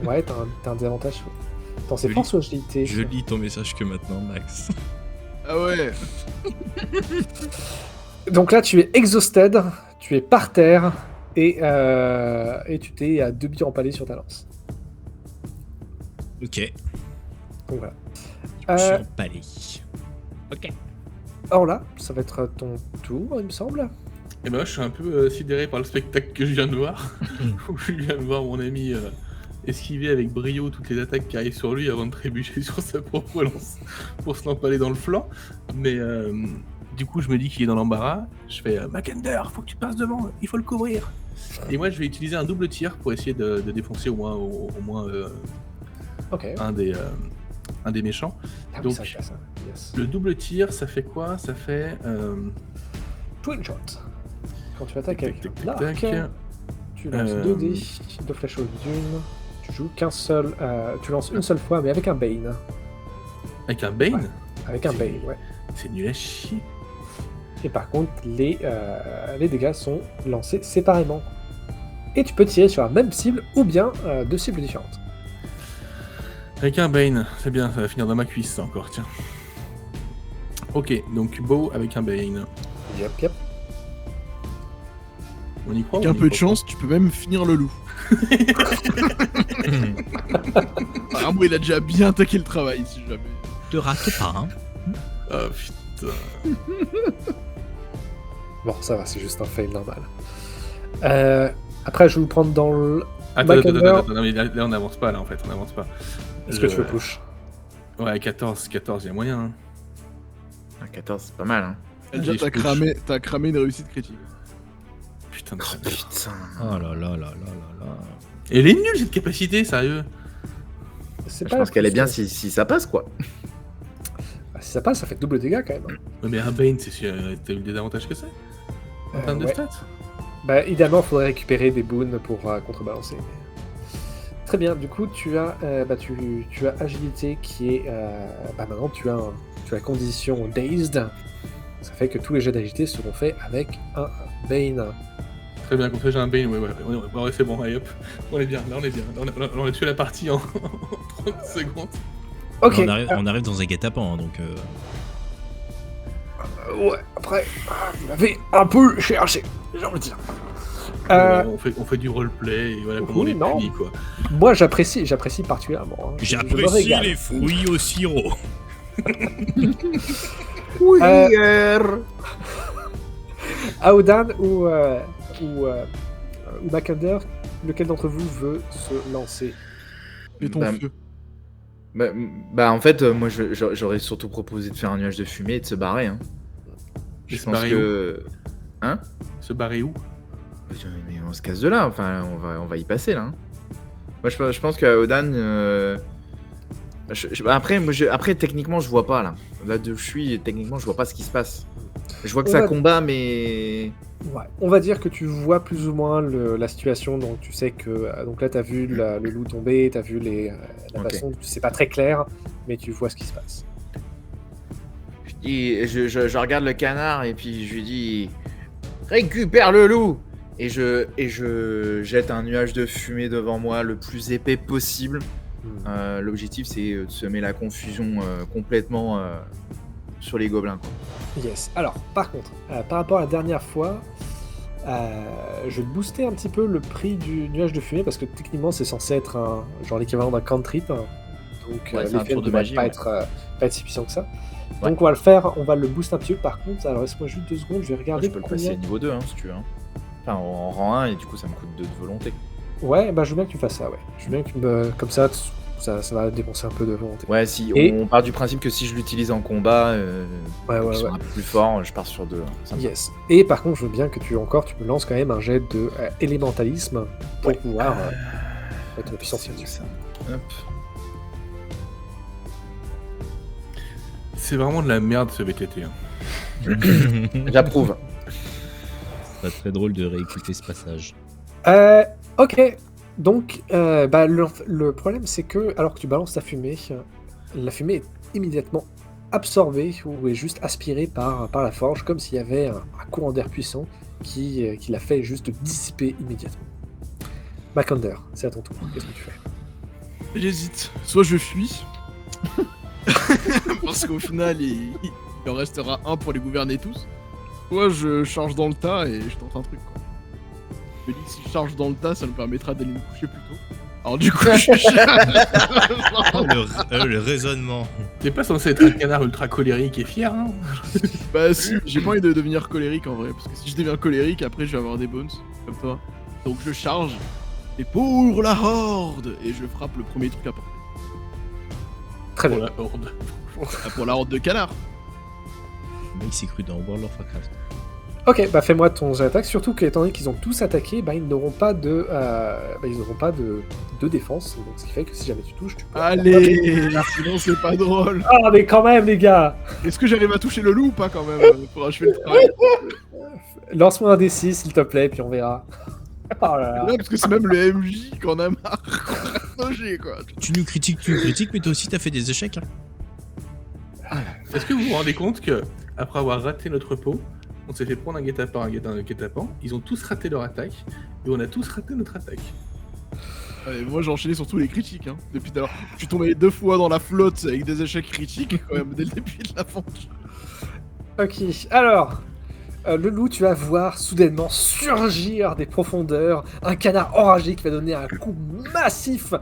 Speaker 1: Ouais, t'as un désavantage. Attends, c'est
Speaker 4: Je
Speaker 1: force ou agilité?
Speaker 4: Je lis ton message que maintenant, Max.
Speaker 5: Ah ouais.
Speaker 1: Donc là, tu es exhausted, tu es par terre, et tu t'es à 2 billes empalés sur ta lance.
Speaker 4: Ok.
Speaker 1: Donc voilà.
Speaker 4: Je suis empalé. Ok.
Speaker 1: Or là, ça va être ton tour, il me semble.
Speaker 3: Et ben moi, je suis un peu sidéré par le spectacle que je viens de voir. Où je viens de voir mon ami esquiver avec brio toutes les attaques qui arrivent sur lui avant de trébucher sur sa propre lance pour se l'empaler dans le flanc. Mais du coup, je me dis qu'il est dans l'embarras. Je fais Macender, faut que tu passes devant, il faut le couvrir. Et moi, je vais utiliser un double tir pour essayer de défoncer au moins
Speaker 1: Ok.
Speaker 3: un des méchants.
Speaker 1: Ah oui,
Speaker 3: donc,
Speaker 1: ça, ça. Yes.
Speaker 3: Le double tir, ça fait quoi? Ça fait.
Speaker 1: Twin shot. Quand tu attaques avec
Speaker 3: tac,
Speaker 1: un
Speaker 3: tac,
Speaker 1: arc,
Speaker 3: tac.
Speaker 1: tu lances 2 dés de flèche aux dunes. Tu joues qu'un seul. Tu lances une seule fois, mais avec un Bane.
Speaker 3: Avec un Bane
Speaker 1: Ouais. Avec un Bane, ouais.
Speaker 3: C'est nul à chier.
Speaker 1: Et par contre, les dégâts sont lancés séparément. Et tu peux tirer sur la même cible ou bien deux cibles différentes.
Speaker 3: Avec un Bane, c'est bien, ça va finir dans ma cuisse ça encore, tiens. Ok, donc Beau avec un Bane.
Speaker 1: Yep.
Speaker 3: On y croit
Speaker 5: Avec
Speaker 3: ou
Speaker 5: un
Speaker 3: on y
Speaker 5: peu de
Speaker 3: croit
Speaker 5: chance, tu peux même finir le loup. Apparemment, il a déjà bien attaqué le travail, si jamais.
Speaker 4: Te rate pas, hein.
Speaker 3: pas Oh putain.
Speaker 1: Bon, ça va, c'est juste un fail normal. Après, je vais vous prendre dans le.
Speaker 3: Attends,
Speaker 1: Macandor.
Speaker 3: non, mais là on n'avance pas là en fait, on n'avance pas.
Speaker 1: Est-ce que tu veux push?
Speaker 3: Ouais, 14, il y a moyen. Hein.
Speaker 2: Ah, 14, c'est pas mal, hein.
Speaker 5: Déjà,
Speaker 3: Allez, je push.
Speaker 5: t'as cramé une réussite critique.
Speaker 3: Putain de
Speaker 2: Oh,
Speaker 3: merde.
Speaker 2: putain.
Speaker 4: Oh là là là là là là.
Speaker 3: Et elle est nulle cette capacité, sérieux.
Speaker 1: C'est
Speaker 2: Je
Speaker 1: pas
Speaker 2: pense
Speaker 1: la
Speaker 2: qu'elle est bien
Speaker 1: puissance.
Speaker 2: si ça passe, quoi.
Speaker 1: Si ça passe, ça fait double dégâts quand même.
Speaker 3: Ouais, mais un Bane, c'est sûr, t'as eu des avantages que ça en termes de
Speaker 1: Ouais.
Speaker 3: stats.
Speaker 1: Bah, idéalement, il faudrait récupérer des boons pour contrebalancer. Très bien, du coup, tu as agilité qui est. Maintenant, tu as la condition dazed. Ça fait que tous les jets d'agilité seront faits avec un Bane.
Speaker 3: Très bien, comme ça j'ai un Bane, ouais, c'est bon, allez hop. On est bien, là on est bien. Là, on a tué la partie en 30 secondes.
Speaker 1: Ok.
Speaker 4: On arrive dans un guet-apens, hein, donc.
Speaker 1: Ouais, après, vous l'avez un peu cherché, j'ai envie de dire.
Speaker 3: On fait du roleplay et voilà comment on
Speaker 1: oui,
Speaker 3: les
Speaker 1: non.
Speaker 3: punit quoi.
Speaker 1: Moi, j'apprécie particulièrement. Hein. Je me
Speaker 4: J'apprécie
Speaker 1: régale.
Speaker 4: les fruits au sirop.
Speaker 2: Oui,
Speaker 1: Aodan ou Macandor, lequel d'entre vous veut se lancer?
Speaker 5: Et ton
Speaker 2: Bah,
Speaker 5: feu.
Speaker 2: Bah, en fait, moi j'aurais surtout proposé de faire un nuage de fumée et de se barrer. Hein.
Speaker 3: Et
Speaker 2: Je
Speaker 3: se
Speaker 2: pense
Speaker 3: barrer
Speaker 2: que. Hein?
Speaker 3: Se barrer où?
Speaker 2: Mais on se casse de là, enfin on va y passer là. Hein. Moi je pense qu'à Odan. Après techniquement je vois pas là. Là où je suis, techniquement je vois pas ce qui se passe. Je vois que
Speaker 1: On
Speaker 2: ça
Speaker 1: va-
Speaker 2: combat mais.
Speaker 1: Ouais, on va dire que tu vois plus ou moins la situation, donc tu sais que. Donc là, tu as vu le loup tomber, tu as vu la
Speaker 2: Ok.
Speaker 1: façon. C'est pas très clair, mais tu vois ce qui se passe.
Speaker 2: Je regarde le canard et puis je lui dis récupère le loup et je jette un nuage de fumée devant moi le plus épais possible. L'objectif c'est de semer la confusion complètement sur les gobelins quoi.
Speaker 1: Yes. Alors, par contre, par rapport à la dernière fois, je vais booster un petit peu le prix du nuage de fumée parce que techniquement, c'est censé être genre l'équivalent d'un cantrip. Hein. Donc,
Speaker 2: Ouais, c'est un
Speaker 1: l'effet
Speaker 2: tour
Speaker 1: ne
Speaker 2: de
Speaker 1: devrait
Speaker 2: magie,
Speaker 1: pas
Speaker 2: ouais.
Speaker 1: être si puissant que ça.
Speaker 2: Ouais.
Speaker 1: Donc, on va le faire, on va le booster un petit peu. Par contre, alors laisse-moi juste 2 secondes, je vais
Speaker 2: Moi,
Speaker 1: regarder
Speaker 2: je peux le
Speaker 1: combien.
Speaker 2: passer à niveau 2 hein, si tu veux. Hein. Enfin en rang 1 et du coup ça me coûte 2 de volonté.
Speaker 1: Ouais, bah je veux bien que tu fasses ça, ouais. Je veux bien que tu me. Comme ça va dépenser un peu de volonté.
Speaker 2: Ouais, si
Speaker 1: Et-
Speaker 2: on part du principe que si je l'utilise en combat,
Speaker 1: Ouais,
Speaker 2: qui
Speaker 1: ouais.
Speaker 2: sont un peu plus forts, je pars sur 2. Ça me va.
Speaker 1: Yes. Et par contre, je veux bien que tu me lances quand même un jet de élémentalisme pour pouvoir mettre une puissance
Speaker 2: C'est
Speaker 1: scientifique.
Speaker 2: ça. Hop.
Speaker 3: C'est vraiment de la merde ce VTT. Hein.
Speaker 2: J'approuve.
Speaker 4: C'est très drôle de réécouter ce passage.
Speaker 1: Ok. Donc, le problème, c'est que alors que tu balances ta fumée, la fumée est immédiatement absorbée ou est juste aspirée par la forge, comme s'il y avait un courant d'air puissant qui l'a fait juste dissiper immédiatement. Macandor, c'est à ton tour. Qu'est-ce que tu fais?
Speaker 5: J'hésite. Soit je fuis. Parce qu'au final, il en restera un pour les gouverner tous. Soit je charge dans le tas et je tente un truc, quoi. Je me dis que si je charge dans le tas, ça me permettra d'aller me coucher plus tôt. Alors du coup, je charge.
Speaker 4: Oh, le raisonnement.
Speaker 3: T'es pas censé être un canard ultra colérique et fier, hein?
Speaker 5: Bah si, j'ai pas envie de devenir colérique en vrai. Parce que si je deviens colérique, après je vais avoir des bones, comme toi. Donc je charge. Et pour la horde. Et je frappe le premier truc à porter.
Speaker 1: Très
Speaker 3: Pour
Speaker 1: bien.
Speaker 3: la horde.
Speaker 5: Ah, pour la horde de canards.
Speaker 4: Le mec s'est cru dans World of Warcraft.
Speaker 1: Ok, bah fais-moi ton jet d'attaque, surtout qu'étant donné qu'ils ont tous attaqué, bah ils n'auront pas de défense, donc ce qui fait que si jamais tu touches, tu peux...
Speaker 5: Allez, sinon c'est pas drôle.
Speaker 1: Ah mais quand même les gars!
Speaker 5: Est-ce que j'arrive à toucher le loup ou pas quand même pour achever le travail?
Speaker 1: Lance-moi un D6 s'il te plaît, puis on verra. Oh là là.
Speaker 5: Non, parce que c'est même le MJ qu'on a marre. Roger, quoi.
Speaker 4: Tu nous critiques, mais toi aussi t'as fait des échecs. Hein.
Speaker 3: Est-ce que vous vous rendez compte que après avoir raté notre pot, on s'est fait prendre un guet-apens, ils ont tous raté leur attaque, et on a tous raté notre attaque.
Speaker 5: Ouais, moi j'ai enchaîné sur tous les critiques, hein. Depuis tout à l'heure. Je suis tombé 2 fois dans la flotte avec des échecs critiques, quand même, dès le début de l'aventure.
Speaker 1: Ok, alors, le loup, tu vas voir soudainement surgir des profondeurs un canard enragé qui va donner un coup massif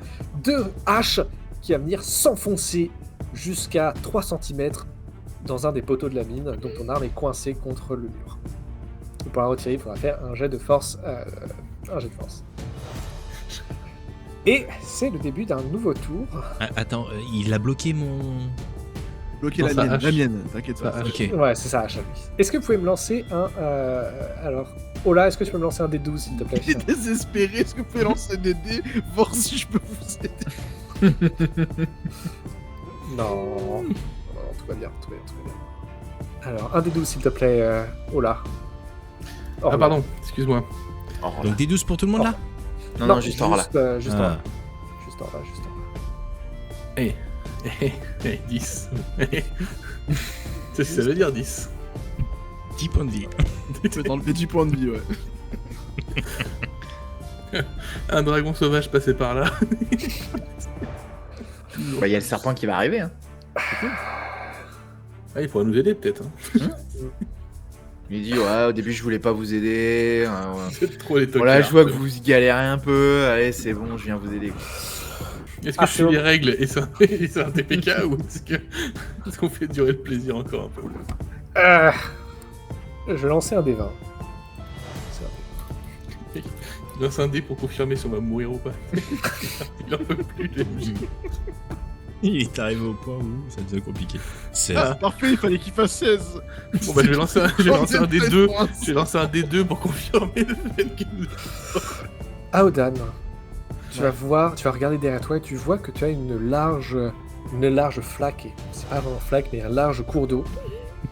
Speaker 1: de hache qui va venir s'enfoncer jusqu'à 3 cm dans un des poteaux de la mine, dont ton arme est coincée contre le mur. Et pour la retirer, il faudra faire un jet de force. Et c'est le début d'un nouveau tour.
Speaker 4: Ah, attends, il a bloqué mon.
Speaker 5: Bloquer
Speaker 3: Non,
Speaker 5: la
Speaker 3: sa
Speaker 5: mienne,
Speaker 3: hache.
Speaker 5: la mienne, t'inquiète
Speaker 3: Sa
Speaker 5: pas.
Speaker 3: hache.
Speaker 4: Ok.
Speaker 1: Ouais, c'est ça, à lui. Est-ce que vous pouvez me lancer un... alors, Ola, est-ce que tu peux me lancer un D12, s'il te plaît?
Speaker 5: Il est désespéré, est-ce que vous pouvez lancer des dés, voir si je peux vous aider?
Speaker 1: Non. Non, tout va bien, tout va bien, tout va bien. Alors, un D12, s'il te plaît, Ola.
Speaker 3: Ah pardon, excuse-moi.
Speaker 2: Or,
Speaker 4: Donc des 12 pour tout le monde là.
Speaker 2: non, juste or là.
Speaker 1: Juste
Speaker 4: Ah.
Speaker 1: or là. Juste or là, juste or là.
Speaker 3: 10. C'est ce que ça veut dire 10.
Speaker 4: 10 points de vie.
Speaker 5: Tu peux t'enlever 10 points de vie, ouais.
Speaker 3: Un dragon sauvage passé par là.
Speaker 2: Bah, il y a le serpent qui va arriver. Hein.
Speaker 3: Ah, il pourrait nous aider peut-être. Hein.
Speaker 2: Il dit ouais, au début je voulais pas vous aider. Ouais.
Speaker 3: C'est trop les tocards.
Speaker 2: Voilà, je vois que vous galérez un peu. Allez, c'est bon, je viens vous aider.
Speaker 3: Est-ce que je suis les règles et c'est un TPK ou est-ce qu'on fait durer le plaisir encore un peu?
Speaker 1: Je vais lancer un D20. C'est un D20.
Speaker 3: Il lance un dé pour confirmer si on va mourir ou pas. Il en peut plus, les mecs.
Speaker 4: Il est arrivé au point où ça devient compliqué. C'est
Speaker 5: Ah, parfait, il fallait qu'il fasse 16.
Speaker 3: Bon bah je vais lancer un D2. Je vais lancer un D2 pour confirmer le fait que nous...
Speaker 1: Aodan, tu vas voir, tu vas regarder derrière toi et tu vois que tu as une large flaque, c'est pas vraiment flaque, mais un large cours d'eau.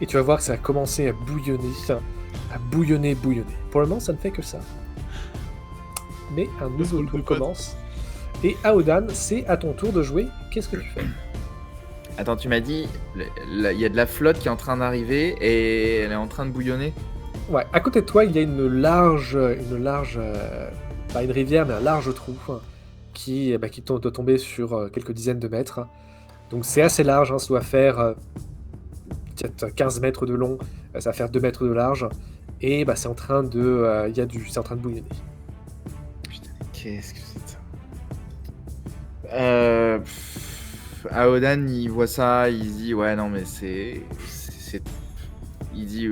Speaker 1: Et tu vas voir que ça a commencé à bouillonner. Pour le moment, ça ne fait que ça. Mais un nouveau tour commence. Et Aodan, c'est à ton tour de jouer. Qu'est-ce que tu fais?
Speaker 2: Attends, tu m'as dit, il y a de la flotte qui est en train d'arriver et elle est en train de bouillonner.
Speaker 1: Ouais, à côté de toi, il y a une large, pas une rivière, mais un large trou qui doit tomber sur quelques dizaines de mètres. Donc c'est assez large, hein, ça doit faire peut-être 15 mètres de long, ça va faire 2 mètres de large, et c'est en train de, c'est en train de bouillonner.
Speaker 2: Putain, qu'est-ce que c'est ça? Aodan, il voit ça, il dit ouais non mais c'est... Il dit...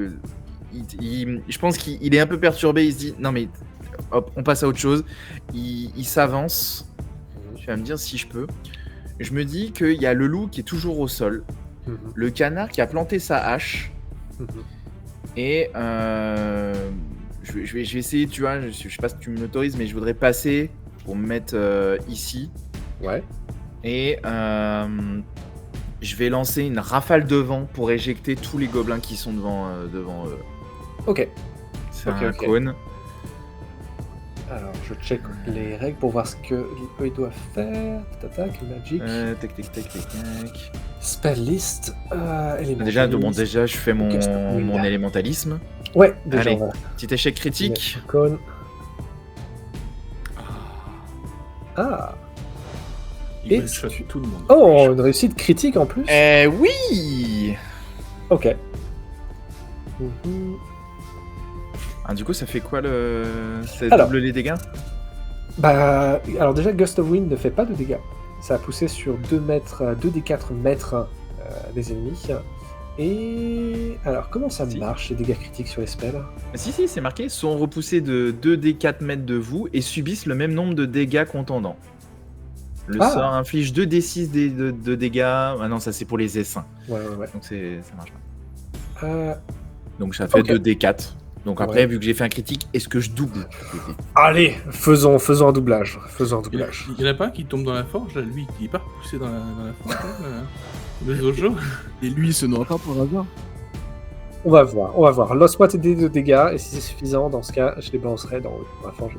Speaker 2: je pense qu'il est un peu perturbé, il se dit non mais hop, on passe à autre chose. Il s'avance. Tu vas me dire si je peux. Je me dis qu'il y a le loup qui est toujours au sol, le canard qui a planté sa hache, et je vais essayer, tu vois, je sais pas si tu m'autorises, mais je voudrais passer pour me mettre ici.
Speaker 1: Ouais.
Speaker 2: Et je vais lancer une rafale de vent pour éjecter tous les gobelins qui sont devant eux.
Speaker 1: Ok.
Speaker 2: C'est
Speaker 1: Ok,
Speaker 2: un
Speaker 1: ok.
Speaker 2: cône.
Speaker 1: Alors, je check les règles pour voir ce qu'ils doivent faire. Tac, magic.
Speaker 2: Tac.
Speaker 1: Spell list.
Speaker 2: Déjà, je fais mon
Speaker 1: Voilà.
Speaker 2: élémentalisme.
Speaker 1: Ouais, déjà,
Speaker 2: Allez.
Speaker 1: voilà.
Speaker 2: Petit échec critique.
Speaker 1: Cône. Ah.
Speaker 3: Il
Speaker 1: Et
Speaker 3: one-shot
Speaker 1: tu-
Speaker 3: tout le monde.
Speaker 1: Oh, une réussite critique en plus.
Speaker 2: Oui.
Speaker 1: Ok. Mhm.
Speaker 2: Ah, du coup, ça fait quoi ça
Speaker 1: Alors.
Speaker 2: double les dégâts?
Speaker 1: Alors déjà, Gust of Wind ne fait pas de dégâts. Ça a poussé sur 2 des 4 mètres des ennemis. Et alors, comment ça
Speaker 2: Si.
Speaker 1: marche, les dégâts critiques sur les spells?
Speaker 2: Si, c'est marqué. Sont repoussés de 2 des 4 mètres de vous et subissent le même nombre de dégâts contendants. Le
Speaker 1: Ah.
Speaker 2: sort inflige 2 des 6 de dégâts. Ah non, ça c'est pour les essaims.
Speaker 1: Ouais.
Speaker 2: Donc ça marche pas. Donc ça fait
Speaker 1: Ok.
Speaker 2: 2 des 4. Donc après,
Speaker 1: Ouais.
Speaker 2: vu que j'ai fait un critique, est-ce que je double?
Speaker 1: Allez, faisons un doublage.
Speaker 3: Il y en a pas un qui tombe dans la forge, là, lui, il est pas repoussé dans la forge, là, le Zojo.
Speaker 5: Et lui, il se noie pas pour hasard.
Speaker 1: On va voir. Lance-moi tes dés de dégâts, et si c'est suffisant, dans ce cas, je les balancerai dans la forge.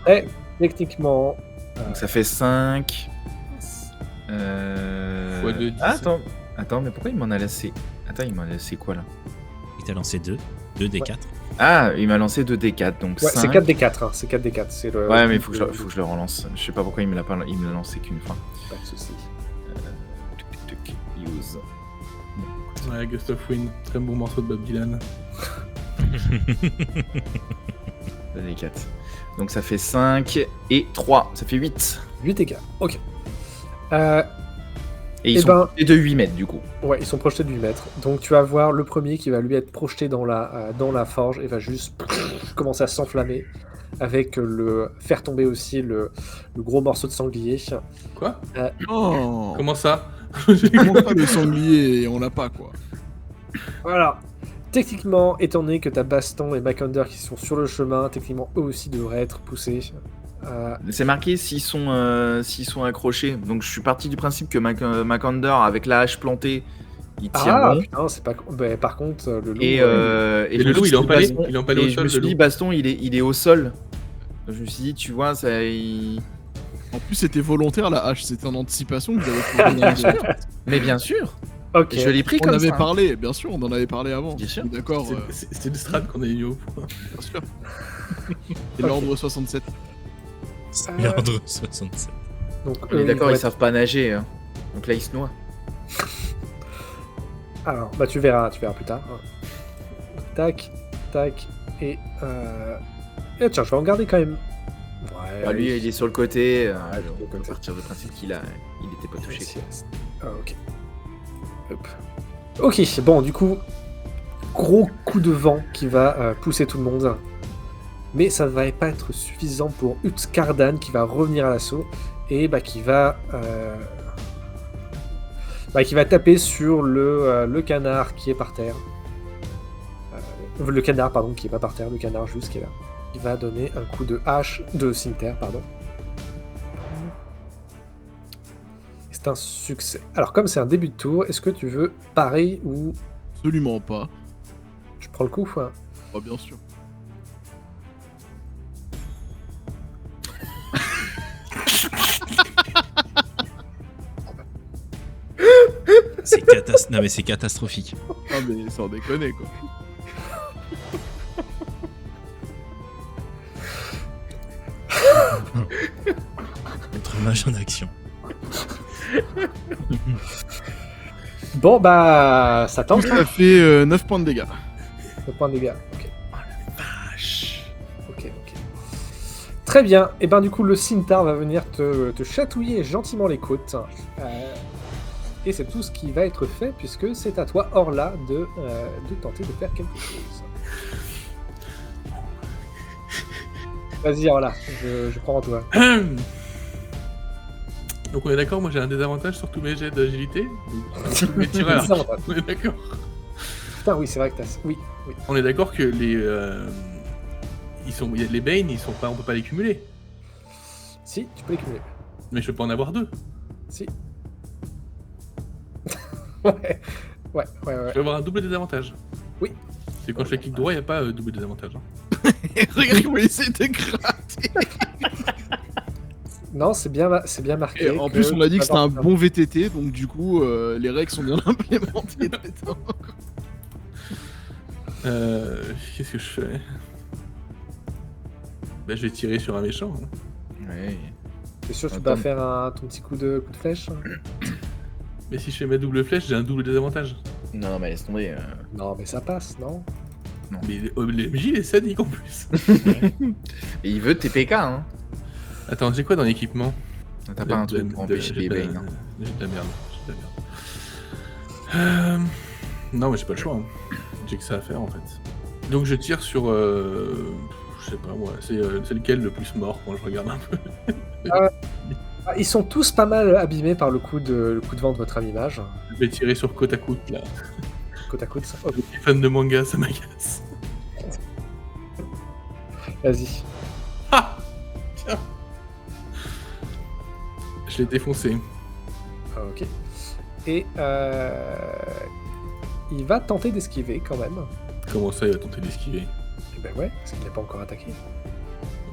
Speaker 1: Et techniquement,
Speaker 2: Donc ça fait 5.
Speaker 3: Fois deux, 10.
Speaker 2: Attends, mais pourquoi il m'en a laissé? Attends, il m'en a laissé quoi là?
Speaker 4: Il t'a lancé 2 des 4.
Speaker 2: Ah, il m'a lancé 2 D4, donc
Speaker 1: Ouais,
Speaker 2: 5.
Speaker 1: c'est 4 des 4, hein. C'est 4 des 4. C'est le...
Speaker 2: Ouais, mais il faut que je le relance. Je sais pas pourquoi il me l'a lancé qu'une fois.
Speaker 1: Pas de soucis.
Speaker 2: Tuc, use.
Speaker 3: Ouais, Gust of Wind, très bon morceau de Bob Dylan.
Speaker 2: 2 D4. Donc ça fait 5 et 3, ça fait 8.
Speaker 1: 8 dégâts, ok.
Speaker 2: Et ils
Speaker 1: Eh
Speaker 2: sont
Speaker 1: ben-
Speaker 2: de 8 mètres du coup.
Speaker 1: Ouais, ils sont projetés de 8 mètres. Donc tu vas voir le premier qui va lui être projeté dans la forge et va juste commencer à s'enflammer avec faire tomber aussi le gros morceau de sanglier.
Speaker 3: Quoi?
Speaker 5: Oh
Speaker 3: Comment ça?
Speaker 5: Comment ça, le sanglier, on l'a pas, quoi.
Speaker 1: Voilà. Techniquement, étant donné que t'as Baston et Macander qui sont sur le chemin, techniquement eux aussi devraient être poussés.
Speaker 2: C'est marqué s'ils sont accrochés. Donc je suis parti du principe que Macander avec la hache plantée, il tient
Speaker 1: Ah
Speaker 2: bon.
Speaker 1: putain, c'est pas. Bah, par contre, le loup.
Speaker 2: Et
Speaker 3: Et le loup, il est empalé. Il est empalé au
Speaker 2: et je
Speaker 3: sol,
Speaker 2: me suis
Speaker 3: le
Speaker 2: dit
Speaker 3: loup.
Speaker 2: Baston, il est au sol. Donc, je me suis dit, tu vois, ça.
Speaker 5: En plus, c'était volontaire la hache, c'était en anticipation que vous avez fait.
Speaker 2: Mais bien sûr.
Speaker 1: Ok.
Speaker 2: Je l'ai pris
Speaker 5: On
Speaker 2: comme
Speaker 5: avait
Speaker 2: ça.
Speaker 5: parlé, bien sûr, on en avait parlé avant.
Speaker 2: Bien sûr.
Speaker 5: D'accord,
Speaker 3: C'était le strat qu'on a mis au point.
Speaker 5: bien sûr. Et l'ordre 67.
Speaker 4: C'est l'ordre 67.
Speaker 1: Donc,
Speaker 2: On est
Speaker 1: eux,
Speaker 2: d'accord,
Speaker 1: vont
Speaker 2: ils
Speaker 1: être-
Speaker 2: savent pas nager. Hein. Donc là, ils se noient.
Speaker 1: Alors, bah tu verras plus tard. Tac, tac, et tiens, je vais en garder quand même. Ouais.
Speaker 2: Bah, lui, il est sur le côté.
Speaker 1: sur le
Speaker 2: On peut
Speaker 1: côté.
Speaker 2: partir du principe qu'il était pas touché.
Speaker 1: Ah, ok. Hop. Ok, bon, du coup, gros coup de vent qui va pousser tout le monde. Mais ça ne va pas être suffisant pour Utskardan qui va revenir à l'assaut et qui va taper sur le canard qui est par terre. Le canard, pardon, qui est pas par terre, le canard juste qui est là. Il va donner un coup de hache, de cimetière, pardon. C'est un succès. Alors, comme c'est un début de tour, est-ce que tu veux parer ou
Speaker 5: Absolument pas.
Speaker 1: je prends le coup hein.
Speaker 5: Oh, bien sûr.
Speaker 4: Non mais c'est catastrophique.
Speaker 5: Ah, mais sans déconner, quoi.
Speaker 4: Notre mage en action.
Speaker 1: Bon, bah, ça tente.
Speaker 5: Ça fait 9 points de dégâts.
Speaker 1: Le point de dégâts. Ok.
Speaker 2: Vache.
Speaker 1: Ok. Très bien. Et ben du coup, le cimetière va venir te chatouiller gentiment les côtes. Et c'est tout ce qui va être fait puisque c'est à toi, Orla, de tenter de faire quelque chose. Vas-y, Orla, je prends en toi.
Speaker 3: Donc on est d'accord, moi j'ai un désavantage sur tous mes jets d'agilité. Donc, sur tous mes tireurs.
Speaker 1: Ça, on va-
Speaker 3: On est d'accord.
Speaker 1: Putain, oui, c'est vrai que t'as. Oui.
Speaker 3: On est d'accord que les les Bane, on peut pas les cumuler.
Speaker 1: Si, tu peux les cumuler.
Speaker 3: Mais je peux en avoir 2.
Speaker 1: Si. Ouais.
Speaker 3: Je peux avoir un double désavantage.
Speaker 1: Oui.
Speaker 3: C'est quand je fais clic droit, il n'y a pas double désavantage. Hein.
Speaker 5: Regarde comment il essaie de gratter.
Speaker 1: Non, c'est bien marqué.
Speaker 5: Et en
Speaker 1: que
Speaker 5: plus, on a dit que c'était un
Speaker 1: tu vas
Speaker 5: bon VTT, donc du coup, les règles sont bien implémentées.
Speaker 3: Qu'est-ce que je fais? Bah, je vais tirer sur un méchant. Hein.
Speaker 2: Ouais.
Speaker 1: T'es sûr que tu
Speaker 2: Attends.
Speaker 1: vas faire ton petit coup de flèche
Speaker 3: Mais si je fais ma double flèche, j'ai un double désavantage.
Speaker 2: Non, mais laisse tomber.
Speaker 1: Non, mais ça passe, non?
Speaker 3: Mais les MJ, il est sadique en plus.
Speaker 2: Et il veut TPK, hein.
Speaker 3: Attends, j'ai quoi dans l'équipement?
Speaker 2: T'as pas un truc pour empêcher les Bane. Hein.
Speaker 3: J'ai de la merde. Non, mais j'ai pas le choix. Hein. J'ai que ça à faire en fait. Donc je tire sur. Je sais pas moi, c'est lequel le plus mort quand je regarde un peu.
Speaker 1: Ah, ils sont tous pas mal abîmés par le coup de vent de votre ami mage.
Speaker 3: Je vais tirer sur Kotakut là.
Speaker 1: Côte à côte. Oh,
Speaker 3: Les fans de manga, ça m'agace.
Speaker 1: vas-y.
Speaker 3: Ah tiens. Je l'ai défoncé.
Speaker 1: Ah, ok. Et il va tenter d'esquiver quand même.
Speaker 3: Comment ça, il va tenter d'esquiver?
Speaker 1: Eh ben ouais, parce qu'il n'a pas encore attaqué.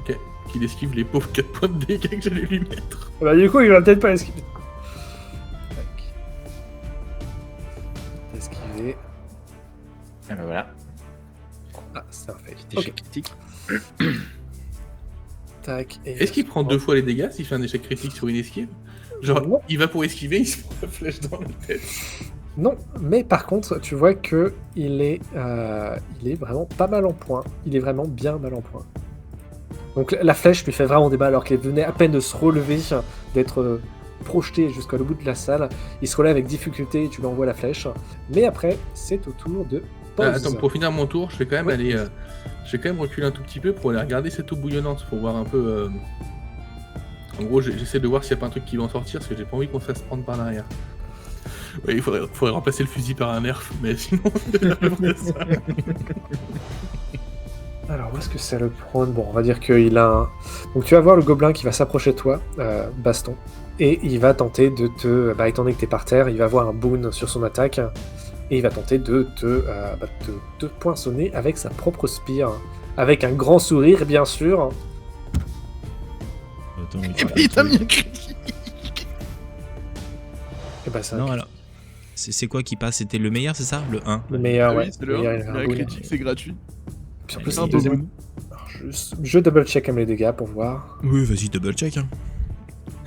Speaker 3: Ok. qu'il esquive les pauvres 4 points de dégâts que j'allais lui mettre.
Speaker 1: Bah, du coup, il va peut-être pas esquiver. Tac. Esquiver.
Speaker 2: Ah bah voilà.
Speaker 1: Ah, c'est un fait.
Speaker 2: Échec
Speaker 1: Ok.
Speaker 2: critique.
Speaker 1: Tac. Et
Speaker 3: Est-ce qu'il prend 2 fois les dégâts s'il fait un échec critique sur une esquive? Genre,
Speaker 1: Non.
Speaker 3: il va pour esquiver, il se prend la flèche dans la tête.
Speaker 1: Non, mais par contre, tu vois que il est vraiment pas mal en point. Il est vraiment bien mal en point. Donc la flèche lui fait vraiment des balles alors qu'il venait à peine de se relever, d'être projeté jusqu'à le bout de la salle. Il se relève avec difficulté et tu lui envoies la flèche. Mais après, c'est au tour de Pause.
Speaker 3: Attends, pour finir mon tour, je vais quand même
Speaker 1: Oui.
Speaker 3: aller. Je vais quand même reculer un tout petit peu pour aller regarder cette eau bouillonnante pour voir un peu. En gros, j'essaie de voir s'il n'y a pas un truc qui va en sortir parce que j'ai pas envie qu'on se fasse prendre par l'arrière. Oui, il faudrait remplacer le fusil par un nerf, mais sinon, c'est à peu près ça.
Speaker 1: Alors, où est-ce que c'est le prône? Bon, on va dire qu'il a un... Donc, tu vas voir le gobelin qui va s'approcher de toi, Baston, et il va tenter de te... Bah, étant donné que t'es par terre, il va avoir un boon sur son attaque, et il va tenter de te poinçonner avec sa propre spire, avec un grand sourire, bien sûr.
Speaker 4: Attends,
Speaker 5: Et puis il t'a mis un critique.
Speaker 1: Et bah, c'est
Speaker 4: Non, alors. C'est quoi qui passe? C'était le meilleur, c'est ça? Le 1.
Speaker 1: le meilleur,
Speaker 5: Ah
Speaker 1: ouais.
Speaker 5: oui, c'est
Speaker 1: Le
Speaker 5: le
Speaker 1: meilleur, il avait un
Speaker 5: un
Speaker 1: boon.
Speaker 5: critique, c'est gratuit.
Speaker 1: Puis en plus,
Speaker 5: C'est un
Speaker 1: le deuxième...
Speaker 5: boon.
Speaker 1: Alors, je double-check quand même les dégâts pour voir.
Speaker 4: Oui, vas-y, double check. Hein.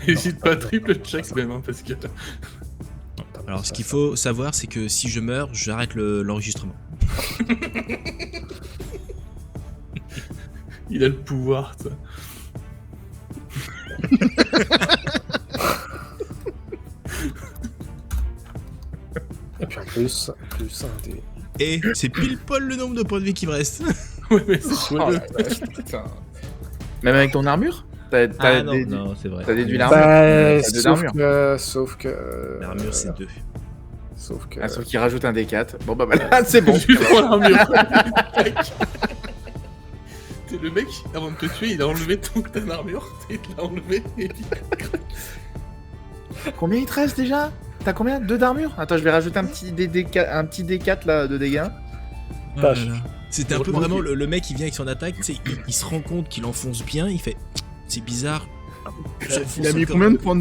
Speaker 3: N'hésite pas à triple check même, hein, parce que.
Speaker 4: Alors, ce qu'il faut savoir, c'est que si je meurs, j'arrête l'enregistrement.
Speaker 3: Il a le pouvoir, ça.
Speaker 1: Et puis en plus un des...
Speaker 4: Et c'est pile poil le nombre de points de vie qui me reste.
Speaker 3: Ouais, mais c'est
Speaker 2: Oh
Speaker 3: chouette.
Speaker 2: la vache, putain. Même avec ton armure? T'as
Speaker 4: Ah non,
Speaker 2: des-
Speaker 4: non, c'est vrai.
Speaker 2: t'as déduit l'armure.
Speaker 1: Bah,
Speaker 2: T'as deux d'armure.
Speaker 1: sauf que...
Speaker 4: L'armure, c'est 2.
Speaker 1: Sauf que...
Speaker 2: Ah, sauf qu'il rajoute un D4. Bon bah voilà, c'est bon.
Speaker 3: Juste pour l'armure. T'es le mec, avant de te tuer, il a enlevé ton armure, il l'a enlevé et puis...
Speaker 2: Combien il te reste déjà? T'as combien? 2 d'armure? Attends, je vais rajouter un petit D4 là de dégâts.
Speaker 1: Tâche.
Speaker 4: C'était un peu
Speaker 3: Franchement,
Speaker 4: vraiment le mec qui vient avec son attaque, tu sais, il se rend compte qu'il enfonce bien, il fait c'est bizarre.
Speaker 5: Il a mis combien de points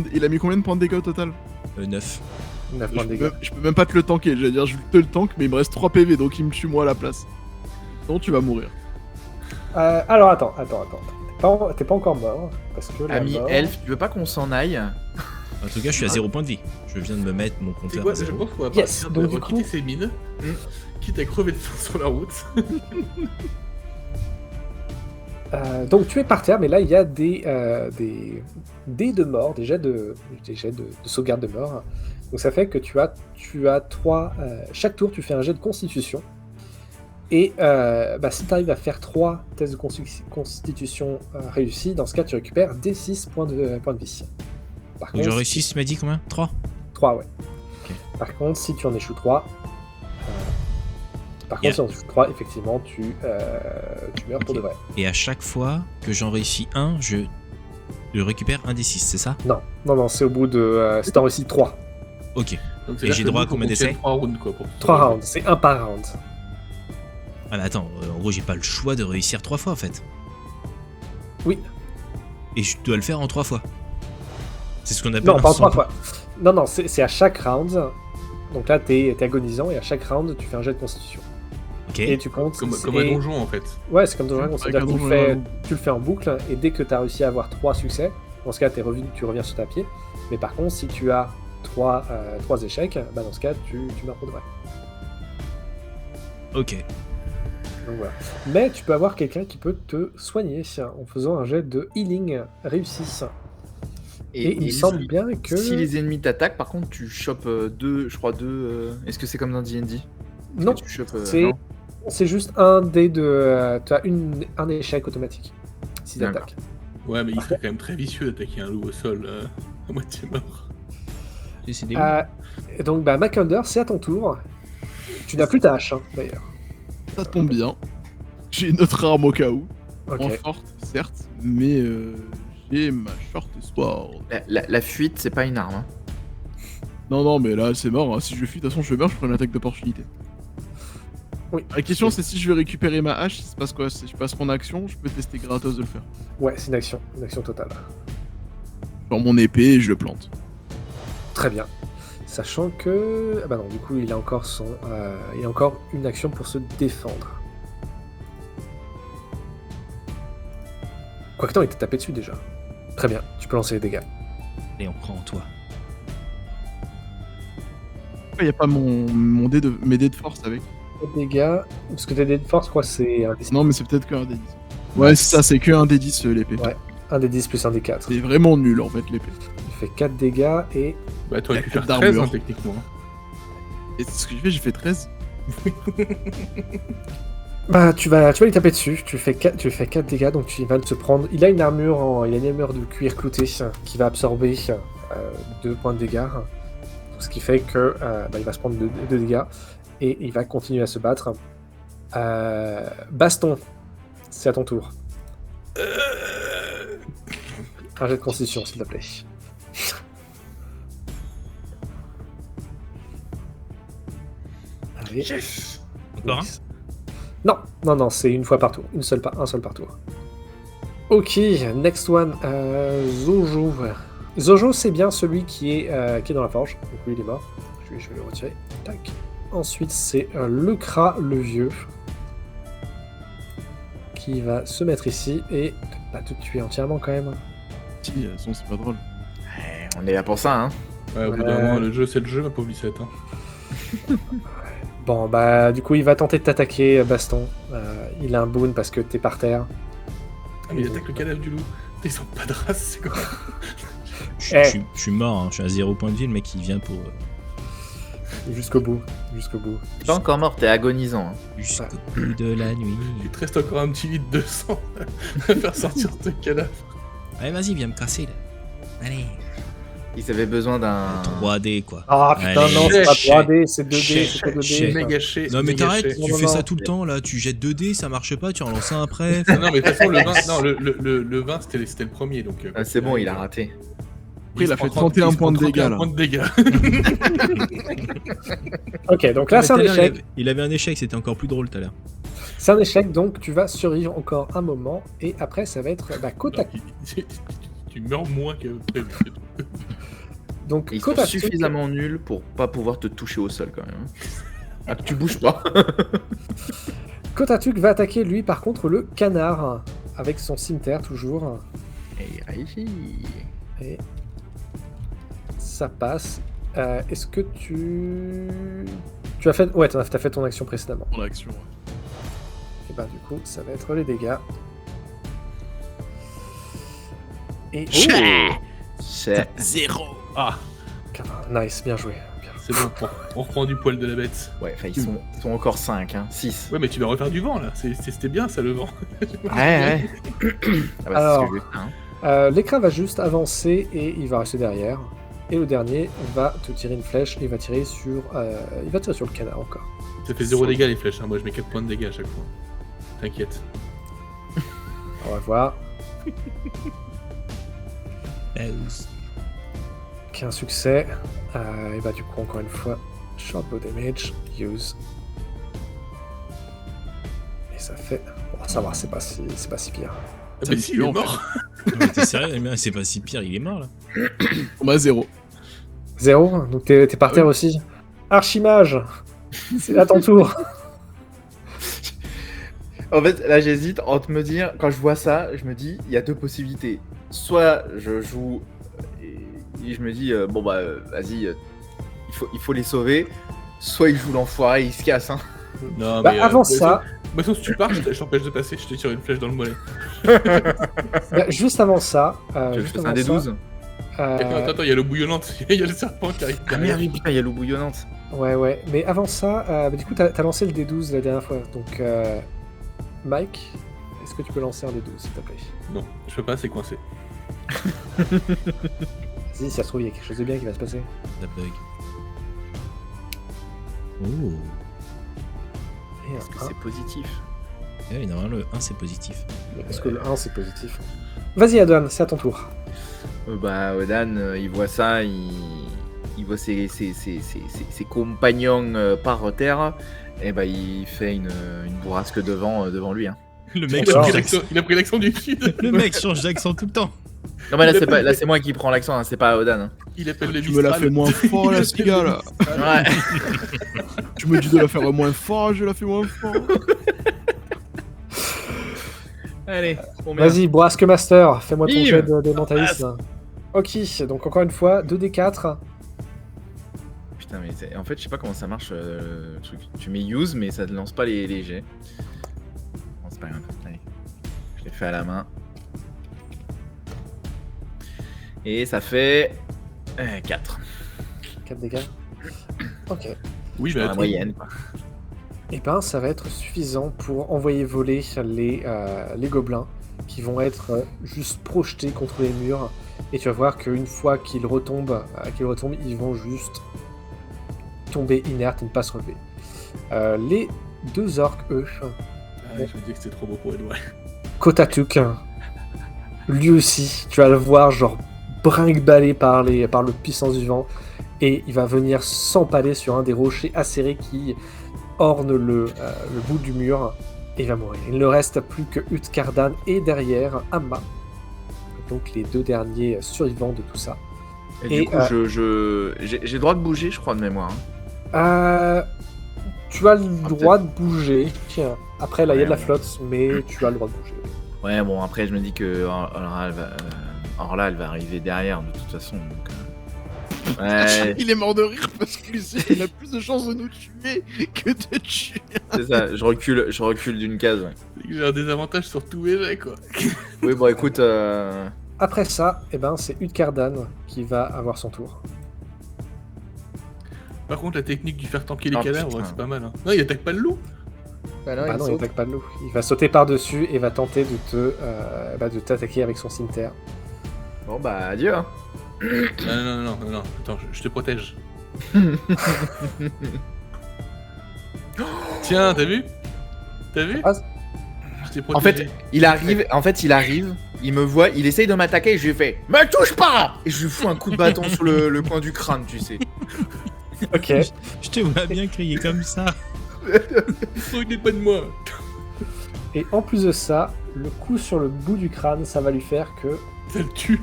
Speaker 5: de dégâts au total?
Speaker 4: 9.
Speaker 1: 9 points de dégâts.
Speaker 5: Je peux même pas te le tanker, j'allais dire je te le tank mais il me reste 3 PV donc il me tue moi à la place. Donc tu vas mourir.
Speaker 1: Alors attends. T'es pas encore mort, parce que la
Speaker 2: Ami
Speaker 1: mort...
Speaker 2: elfe, tu veux pas qu'on s'en aille?
Speaker 4: En tout cas, je suis à 0 points de vie. Je viens de me mettre mon
Speaker 3: C'est
Speaker 4: compteur
Speaker 3: quoi,
Speaker 4: à
Speaker 3: je
Speaker 4: 0.
Speaker 3: pense qu'on va
Speaker 1: Yes,
Speaker 3: partir
Speaker 1: donc
Speaker 3: de
Speaker 1: du
Speaker 3: requitter
Speaker 1: coup-
Speaker 3: ces mines, quitte à crever de faim sur la route.
Speaker 1: Donc tu es par terre, mais là il y a des dés de mort, des jets de sauvegarde de mort. Donc ça fait que tu as 3... chaque tour tu fais un jet de constitution. Et si tu arrives à faire 3 tests de constitution réussis, dans ce cas tu récupères des 6 points de vie. Par
Speaker 4: Donc j'en réussis, tu m'as dit combien? 3.
Speaker 1: 3, ouais.
Speaker 4: Ok.
Speaker 1: Par contre, si tu en échoues 3,
Speaker 4: Yeah.
Speaker 1: si tu en échoues 3, effectivement, tu meurs pour
Speaker 4: Ok.
Speaker 1: de vrai.
Speaker 4: Et à chaque fois que j'en réussis un, je récupère un des 6, c'est ça?
Speaker 1: Non, c'est au bout de... si t'en réussis 3.
Speaker 4: Ok.
Speaker 3: Donc,
Speaker 4: Et j'ai droit à combien d'essais?
Speaker 3: 3 rounds quoi. Pour
Speaker 1: 3 rounds, c'est 1 par round.
Speaker 4: Ah mais attends, en gros j'ai pas le choix de réussir 3 fois en fait.
Speaker 1: Oui.
Speaker 4: Et je dois le faire en 3 fois. C'est ce qu'on appelle
Speaker 1: Non,
Speaker 4: un
Speaker 1: pas en 3
Speaker 4: sang-
Speaker 1: fois. Non, c'est à chaque round. Donc là, t'es agonisant, et à chaque round, tu fais un jet de constitution.
Speaker 4: Ok.
Speaker 1: Et tu comptes...
Speaker 3: Comme
Speaker 1: et-
Speaker 3: un donjon en fait.
Speaker 1: Ouais, c'est comme Donjon Dragon,
Speaker 5: Avec
Speaker 1: c'est-à-dire
Speaker 5: un
Speaker 1: que
Speaker 5: Donjon Dragon.
Speaker 1: tu le fais en boucle, et dès que tu as réussi à avoir 3 succès, dans ce cas, tu reviens sur ta pied. Mais par contre, si tu as 3 échecs, bah dans ce cas, tu meurs pour de vrai.
Speaker 4: Ok.
Speaker 1: Donc voilà. Mais tu peux avoir quelqu'un qui peut te soigner en faisant un jet de healing réussi. Et il me semble bien que...
Speaker 2: Si les ennemis t'attaquent, par contre, tu chopes 2, je crois 2... Est-ce que c'est comme dans D&D?
Speaker 1: Non,
Speaker 2: Tu chopes,
Speaker 1: c'est juste un dé de... tu as un échec automatique. Si
Speaker 2: D'accord.
Speaker 1: t'attaques.
Speaker 3: Ouais, mais il serait quand même très vicieux d'attaquer un loup au sol à moitié mort.
Speaker 4: C'est des
Speaker 1: Et donc, Macunder, c'est à ton tour. Tu n'as plus ta hache, hein, d'ailleurs.
Speaker 5: Ça tombe bien. J'ai notre arme au cas où.
Speaker 1: Ok.
Speaker 5: En forte, certes, mais j'ai ma short sword.
Speaker 2: La fuite, c'est pas une arme. Hein.
Speaker 5: Non, mais là c'est mort. Hein. Si je fuis, de toute façon je meurs, je prends une attaque d'opportunité.
Speaker 1: Oui.
Speaker 5: La question, c'est si je vais récupérer ma hache, il se passe quoi? Si je passe mon action, je peux tester gratos de le faire.
Speaker 1: Ouais, c'est une action totale.
Speaker 5: Genre mon épée et je le plante.
Speaker 1: Très bien. Sachant que... Ah bah non, du coup, il a encore il a encore une action pour se défendre. Quoique non, il t'a tapé dessus déjà. Très bien, tu peux lancer les dégâts.
Speaker 4: Et on croit en toi.
Speaker 5: Il n'y a pas mes dés de force avec.
Speaker 1: Les dégâts, parce que tes dés de force, je crois que c'est un des
Speaker 5: Non, mais c'est peut-être que un des 10. Ouais, c'est ça, c'est que un des 10 l'épée.
Speaker 1: Ouais. Un des 10 plus un des 4.
Speaker 5: C'est vraiment nul en fait l'épée.
Speaker 1: Il fait 4 dégâts et...
Speaker 3: Bah, t'aurais pu
Speaker 5: La
Speaker 3: faire
Speaker 5: coupe
Speaker 3: 13
Speaker 5: d'armure.
Speaker 3: techniquement.
Speaker 5: Et c'est ce que j'ai fait 13.
Speaker 1: Bah, tu vas lui taper dessus, tu fais 4 dégâts, donc tu vas te prendre... Il a une armure de cuir clouté qui va absorber 2 points de dégâts. Ce qui fait que il va se prendre 2 dégâts et il va continuer à se battre. Baston, c'est à ton tour. Un jet de constitution, s'il te plaît. Allez.
Speaker 4: Encore
Speaker 1: Non, c'est une fois par tour. Un seul par tour. Ok, next one. Zojo. Zojo, c'est bien celui qui est dans la forge. Donc lui, il est mort. Je vais le retirer. Tac. Ensuite, c'est le Kra, le vieux, qui va se mettre ici et pas te tuer entièrement quand même.
Speaker 5: Si, sinon c'est pas drôle.
Speaker 2: Ouais, on est là pour ça, hein.
Speaker 3: Ouais, au bout d'un moment, le jeu, c'est le jeu, ma pauvre Lucette. Hein.
Speaker 1: Bon, bah, du coup, il va tenter de t'attaquer, Baston. Il a un boon parce que t'es par terre.
Speaker 3: Ah, mais il attaque le cadavre du loup. Ils sont pas de race, c'est quoi?
Speaker 4: Je suis mort, hein. Je suis à 0 point de vie, le mec il vient pour.
Speaker 1: Jusqu'au bout.
Speaker 2: T'es pas encore mort, t'es agonisant. Hein.
Speaker 4: Jusqu'au bout de la nuit.
Speaker 3: Il te reste encore un petit litre de sang à faire sortir ce cadavre.
Speaker 4: Allez, vas-y, viens me casser là. Allez.
Speaker 2: Ils avaient besoin d'un...
Speaker 4: 3D quoi.
Speaker 1: Ah putain,
Speaker 4: Allez.
Speaker 1: non, c'est pas
Speaker 3: Chais.
Speaker 1: 3D, c'est 2D, c'est pas 2D.
Speaker 4: Chais.
Speaker 3: Méga ché.
Speaker 4: Non mais
Speaker 3: méga
Speaker 4: t'arrêtes,
Speaker 3: ché.
Speaker 4: tu
Speaker 1: Non,
Speaker 4: fais
Speaker 1: non.
Speaker 4: ça tout le temps là, tu jettes 2D, ça marche pas, tu en lances un après.
Speaker 3: Non, mais de toute façon, le 20, non, le 20 c'était le premier. Donc,
Speaker 2: Ah, c'est bon, il a raté.
Speaker 5: Après, il a
Speaker 3: se
Speaker 5: fait
Speaker 3: prend
Speaker 5: 31 points de dégâts, là.
Speaker 3: points de dégâts.
Speaker 1: Ok, donc là,
Speaker 4: Mais
Speaker 1: c'est un
Speaker 4: tout à l'heure,
Speaker 1: échec.
Speaker 4: il avait un échec, c'était encore plus drôle tout à l'heure.
Speaker 1: C'est un échec, donc tu vas survivre encore un moment, et après, ça va être côte à
Speaker 3: Tu meurs moins que prévu.
Speaker 1: Donc,
Speaker 2: Ils
Speaker 1: côte
Speaker 2: sont
Speaker 1: à
Speaker 2: suffisamment nuls pour pas pouvoir te toucher au sol quand même. Ah, tu bouges pas.
Speaker 1: Kotatuk va attaquer lui par contre le canard avec son cimetière toujours
Speaker 2: Et réussi.
Speaker 1: et ça passe. Est-ce que tu as fait t'as fait ton action précédemment.
Speaker 5: Pour l'action, ouais.
Speaker 1: Et ben du coup ça va être les dégâts. Et
Speaker 2: C'est...
Speaker 4: 0.
Speaker 3: Ah,
Speaker 1: nice, bien joué. Bien.
Speaker 3: c'est bon, on reprend du poil de la bête.
Speaker 2: Ouais, enfin ils sont encore 5, hein. 6.
Speaker 3: Ouais, mais tu vas refaire du vent là. C'était bien ça le vent.
Speaker 2: Ouais. Ah bah,
Speaker 1: Alors.
Speaker 2: c'est ce que je vais faire, hein.
Speaker 1: L'écran va juste avancer et il va rester derrière. Et le dernier va te tirer une flèche et il va tirer sur le canard encore.
Speaker 3: Ça fait 0 dégâts les flèches. Hein. Moi je mets 4 points de dégâts à chaque fois. T'inquiète.
Speaker 1: On va voir. Qu'un succès. Et bah du coup encore une fois, short bow damage, use. Et ça fait. Bon, ça va, c'est pas si pire.
Speaker 3: Ah, mais si, il est mort.
Speaker 4: Non, mais t'es sérieux, mais c'est pas si pire, il est mort là.
Speaker 5: On a 0.
Speaker 1: 0, donc t'es par terre aussi. Archimage, c'est à ton tour.
Speaker 2: En fait, là j'hésite entre me dire, quand je vois ça, je me dis, il y a deux possibilités. Soit je joue et je me dis, vas-y, il faut les sauver. Soit il joue l'enfoiré et il se casse. Hein.
Speaker 3: Non,
Speaker 1: Bah, avant ça,
Speaker 3: Bah, sauf si tu pars, je t'empêche de passer, je te tire une flèche dans le mollet.
Speaker 1: juste avant ça,
Speaker 2: Je fais un des 12.
Speaker 3: Attends, il y a l'eau bouillonnante, il y a le serpent qui arrive.
Speaker 2: Ah merde, oui, putain, il y a l'eau bouillonnante.
Speaker 1: ouais. Mais avant ça, du coup, t'as lancé le D12 la dernière fois. Donc, Mike, est-ce que tu peux lancer un D12, s'il te plaît?
Speaker 3: Non, je peux pas, c'est coincé.
Speaker 1: Si ça se trouve, il y a quelque chose de bien qui va se passer.
Speaker 4: La bug. Oh.
Speaker 1: Et
Speaker 2: Est-ce que
Speaker 1: un
Speaker 2: c'est positif?
Speaker 4: Eh oui, normalement le 1 c'est positif.
Speaker 1: Est-ce que le 1 c'est positif? Vas-y Adouane, c'est à ton tour.
Speaker 2: Odan, il voit ça, il voit ses compagnons par terre, et bah il fait une bourrasque devant lui. Hein.
Speaker 4: Le
Speaker 3: Il
Speaker 4: mec
Speaker 3: a,
Speaker 1: Alors,
Speaker 3: pris
Speaker 4: change
Speaker 3: l'accent, il a pris l'accent du sud.
Speaker 4: Le mec change d'accent tout le temps.
Speaker 2: Non mais là c'est moi qui prends l'accent, hein, c'est pas Odan. Hein.
Speaker 3: Il appelle le
Speaker 5: Tu me l'as
Speaker 3: Mistral.
Speaker 5: fait moins fort, là, ce gars, là.
Speaker 2: Ouais.
Speaker 5: Tu me dis de la faire moins fort, je la fais moins fort.
Speaker 2: Allez, combien
Speaker 1: Vas-y, Bourrasque Master, fais-moi ton
Speaker 2: Bim.
Speaker 1: jet de mentalisme. Ok, donc encore une fois, 2d4.
Speaker 2: Putain mais en fait je sais pas comment ça marche le truc. Tu mets use mais ça ne lance pas les jets. Bon c'est pas grave, allez. Je l'ai fait à la main. Et ça fait 4.
Speaker 1: 4 dégâts. Ok.
Speaker 3: Oui,
Speaker 2: Dans
Speaker 3: bah,
Speaker 2: la moyenne quoi.
Speaker 1: Et ben, ça va être suffisant pour envoyer voler les gobelins qui vont être juste projetés contre les murs. Et tu vas voir qu'une fois qu'ils retombent, ils vont juste tomber inertes et ne pas se relever. Les 2 orques, eux,
Speaker 3: je me dis que c'était trop beau pour être vrai.
Speaker 1: Kotatuk, lui aussi, tu vas le voir genre brinque-ballé par le puissance du vent. Et il va venir s'empaler sur un des rochers acérés qui orne le bout du mur et il va mourir. Il ne reste plus que Utkardan et derrière Amma. Donc les 2 derniers survivants de tout ça.
Speaker 2: Et du coup j'ai le droit de bouger je crois de mémoire. Hein.
Speaker 1: Tu as le droit de bouger. Tiens, après là il y a de la
Speaker 2: Ouais,
Speaker 1: flotte, mais tu as le droit de bouger.
Speaker 2: Ouais bon après je me dis que Orla elle va arriver derrière de toute façon donc. Ouais,
Speaker 5: Il est mort de rire parce qu'il sait qu'il a plus de chances de nous tuer que de tuer.
Speaker 2: c'est ça, je recule d'une case. Ouais.
Speaker 3: J'ai un désavantage sur tous mes jets, quoi.
Speaker 2: Oui bon écoute,
Speaker 1: Après ça, eh ben, c'est Utkardan qui va avoir son tour.
Speaker 3: Par contre, la technique du faire tanker les
Speaker 2: Oh,
Speaker 3: cadavres,
Speaker 2: putain.
Speaker 3: c'est pas mal. Hein. Non, il attaque pas le loup.
Speaker 2: bah
Speaker 1: Ah non, il
Speaker 2: saute.
Speaker 1: attaque pas de loup. Il va sauter par-dessus et va tenter de t'attaquer avec son cimetière.
Speaker 2: Bon bah adieu. Hein.
Speaker 3: Non. Attends, je te protège. Tiens, t'as vu?
Speaker 1: Ah,
Speaker 3: Je t'ai
Speaker 2: En
Speaker 3: protégé.
Speaker 2: fait, il arrive, il me voit, il essaye de m'attaquer et je lui fais « Me touche pas !» Et je lui fous un coup de bâton sur le coin du crâne, tu sais.
Speaker 1: ok.
Speaker 4: Je te vois bien crier comme ça.
Speaker 3: Revenez pas de moi.
Speaker 1: Et en plus de ça, le coup sur le bout du crâne, ça va lui faire que
Speaker 3: Ça le tue.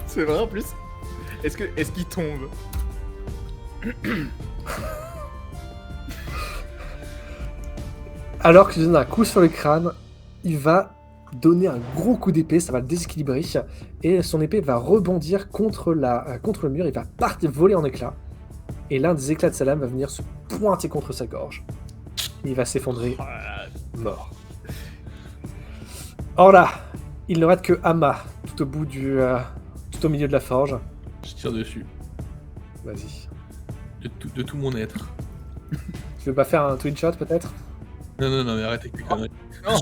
Speaker 2: C'est vrai en plus. Est-ce qu'il tombe?
Speaker 1: alors que tu donnes un coup sur le crâne, il va donner un gros coup d'épée, ça va le déséquilibrer, et son épée va rebondir contre le mur, il va partir voler en éclats, et l'un des éclats de sa lame va venir se pointer contre sa gorge. Il va s'effondrer, mort. Or là, il ne reste que Amma, tout au milieu de la forge.
Speaker 3: Je tire dessus.
Speaker 1: Vas-y.
Speaker 3: De tout mon être.
Speaker 1: Tu veux pas faire un twin shot peut-être?
Speaker 3: Non, mais arrête avec tes conneries.
Speaker 2: Non.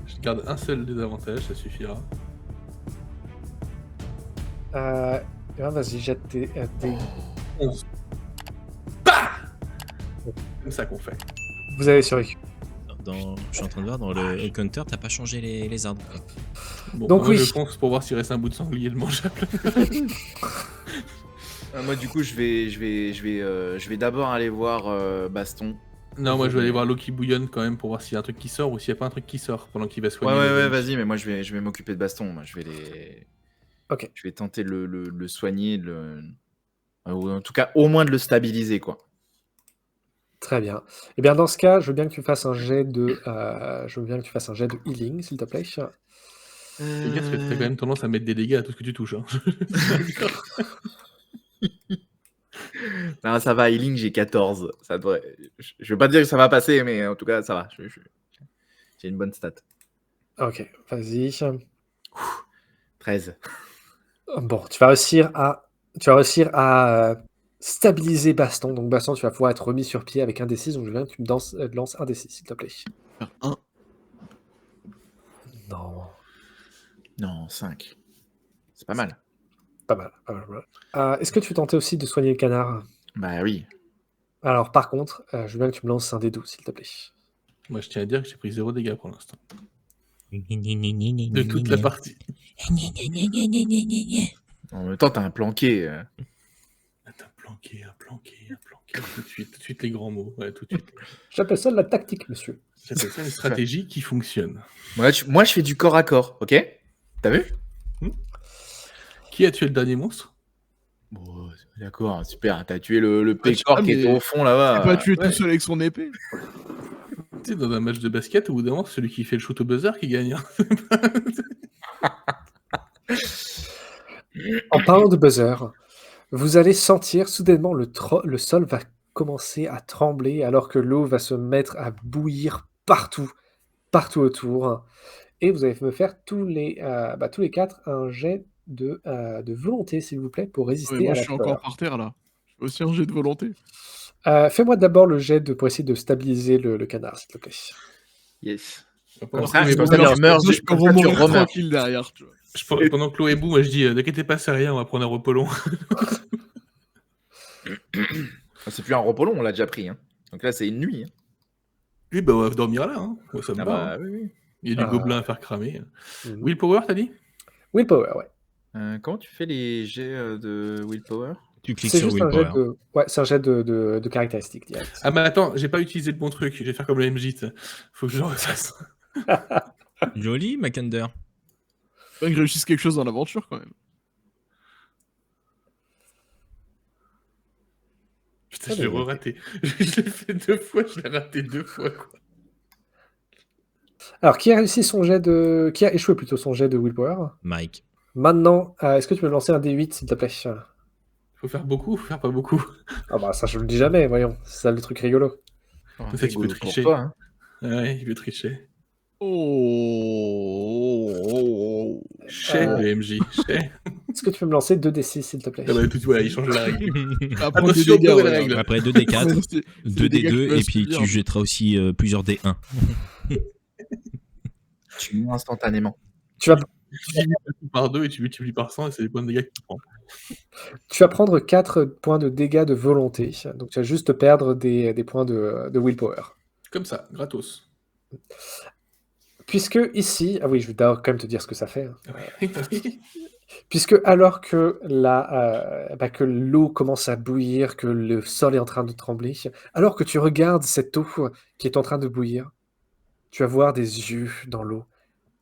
Speaker 3: Je garde un seul désavantage, ça suffira.
Speaker 1: Eh ben, vas-y, jette tes
Speaker 3: 11. Bah comme ça qu'on fait.
Speaker 1: Vous avez survécu.
Speaker 4: Je suis en train de voir, dans le Encounter, t'as pas changé les arbres. Quoi.
Speaker 3: Bon,
Speaker 1: Donc
Speaker 3: moi,
Speaker 1: oui.
Speaker 3: je fonce pour voir s'il reste un bout de sanglier de mangeable.
Speaker 2: Moi du coup je vais d'abord aller voir Baston.
Speaker 3: Non, moi je vais aller voir l'eau qui bouillonne quand même pour voir s'il y a un truc qui sort ou s'il n'y a pas un truc qui sort pendant qu'il va
Speaker 2: Ouais
Speaker 3: soigner. les ennemis.
Speaker 2: vas-y mais moi je vais m'occuper de Baston. Moi
Speaker 1: Ok.
Speaker 2: je vais tenter de le soigner, ou en tout cas au moins de le stabiliser quoi.
Speaker 1: Très bien. Eh bien, dans ce cas, je veux bien que tu fasses un jet de healing, s'il te plaît.
Speaker 3: Fais gaffe parce que t'as quand même tendance à mettre des dégâts à tout ce que tu touches. Hein.
Speaker 2: Non, ça va, healing, j'ai 14. Ça devrait... Je veux pas dire que ça va passer, mais en tout cas, ça va. J'ai une bonne stat.
Speaker 1: Ok, vas-y.
Speaker 2: 13.
Speaker 1: Bon, tu vas réussir à stabiliser Baston. Donc, Baston, tu vas pouvoir être remis sur pied avec un D6. Donc, je veux bien que tu me lances un D6, s'il te plaît.
Speaker 5: Faire un.
Speaker 1: Non,
Speaker 2: Non, 5. C'est pas mal.
Speaker 1: pas mal. Est-ce que tu tentais aussi de soigner le canard?
Speaker 2: Bah oui.
Speaker 1: Alors, par contre, je veux bien que tu me lances un D12, s'il te plaît.
Speaker 3: Moi je tiens à dire que j'ai pris 0 dégâts pour l'instant. de toute la partie.
Speaker 2: En même temps, t'as un planqué.
Speaker 3: Un planqué. Tout de suite les grands mots. Ouais, tout de suite.
Speaker 1: J'appelle ça de la tactique, monsieur.
Speaker 3: J'appelle ça une stratégie qui fonctionne.
Speaker 2: Moi, je fais du corps à corps, ok? T'as vu?
Speaker 3: Qui a tué le dernier monstre?
Speaker 2: Bon, d'accord, super. T'as tué le
Speaker 5: Ah,
Speaker 2: pécor qui
Speaker 5: mais-
Speaker 2: était au fond là-bas.
Speaker 5: Il pas tué
Speaker 3: ouais.
Speaker 5: tout seul avec son épée.
Speaker 3: Tu sais, dans un match de basket, au bout d'un moment, c'est celui qui fait le shoot au buzzer qui gagne. Hein.
Speaker 1: En parlant de buzzer, vous allez sentir soudainement le sol va commencer à trembler alors que l'eau va se mettre à bouillir partout autour. Et vous allez me faire tous les 4 un jet de volonté, s'il vous plaît, pour
Speaker 5: Ouais,
Speaker 1: résister
Speaker 5: moi,
Speaker 1: à
Speaker 5: je
Speaker 1: la
Speaker 5: suis encore
Speaker 1: peur.
Speaker 5: par terre là. Je fais aussi un jet de volonté.
Speaker 1: Fais-moi d'abord le jet pour essayer de stabiliser le canard, s'il te plaît.
Speaker 2: Yes.
Speaker 3: Pendant,
Speaker 2: ça,
Speaker 3: que
Speaker 2: je
Speaker 3: Chloé
Speaker 2: pense que
Speaker 3: bout-
Speaker 2: tu meurs,
Speaker 5: Moi, je peux
Speaker 2: comme ça, tu
Speaker 5: remourir
Speaker 2: remeurs.
Speaker 5: tranquille derrière. Tu vois.
Speaker 3: pendant que Chloé bout, moi je dis n'inquiétez pas, c'est rien, on va prendre un repos long.
Speaker 2: C'est plus un repos long, on l'a déjà pris. Hein. Donc là, c'est une nuit. Hein.
Speaker 3: Oui, bah on va dormir là. Hein. Ouais, ça me
Speaker 2: Ah
Speaker 3: va.
Speaker 2: bah
Speaker 3: Hein.
Speaker 2: oui, oui.
Speaker 3: Il y a du
Speaker 1: Ah.
Speaker 3: gobelin à faire cramer.
Speaker 1: Mhm.
Speaker 3: Willpower, t'as dit?
Speaker 1: Willpower, ouais.
Speaker 2: Comment tu fais les jets de willpower?
Speaker 4: Tu cliques
Speaker 1: C'est
Speaker 4: sur
Speaker 1: juste un jet
Speaker 4: Willpower.
Speaker 1: c'est un jet de caractéristiques direct.
Speaker 3: Ah, mais attends, j'ai pas utilisé le bon truc. Je vais faire comme le MJ. Faut que je le refasse.
Speaker 4: Joli, Mackinder.
Speaker 5: Faut que je réussisse quelque chose dans l'aventure quand même.
Speaker 3: Putain, je l'ai re-raté. Je l'ai fait 2 fois, je l'ai raté 2 fois. Quoi.
Speaker 1: Alors, qui a échoué plutôt son jet de willpower?
Speaker 4: Mike.
Speaker 1: Maintenant, est-ce que tu peux me lancer un D8, s'il te plaît?
Speaker 3: Faut faire beaucoup, faut faire pas beaucoup.
Speaker 1: Ah bah ça, je le dis jamais, voyons. C'est ça le truc rigolo.
Speaker 3: C'est ça qui peut
Speaker 2: Rigolo pour
Speaker 3: tricher.
Speaker 2: toi, hein.
Speaker 3: Ouais, il veut tricher.
Speaker 5: Oh.
Speaker 3: Chez le MJ. Chez.
Speaker 1: Est-ce que tu peux me lancer 2D6, s'il te plaît?
Speaker 3: Ah bah, tout, voilà, il change la règle.
Speaker 5: Après, des
Speaker 3: Attention,
Speaker 5: dégâts,
Speaker 3: nouvelle
Speaker 5: voilà.
Speaker 3: règle.
Speaker 4: Après 2d4,
Speaker 5: C'est les dégâts qui
Speaker 4: 2d2,
Speaker 5: peuvent
Speaker 4: et puis
Speaker 5: subir.
Speaker 4: tu jetteras aussi plusieurs d1.
Speaker 2: Tu meurs instantanément.
Speaker 1: Tu vas,
Speaker 3: Tu divises tout par 2 et tu multiplies par 100 et c'est les points de dégâts que tu prends.
Speaker 1: tu vas prendre 4 points de dégâts de volonté. Donc tu vas juste perdre des points de willpower.
Speaker 3: Comme ça, gratos.
Speaker 1: Puisque ici... Ah oui, je vais d'abord quand même te dire ce que ça fait. Hein.
Speaker 3: Oui.
Speaker 1: Puisque alors que que l'eau commence à bouillir, que le sol est en train de trembler, alors que tu regardes cette eau qui est en train de bouillir, tu vas voir des yeux dans l'eau,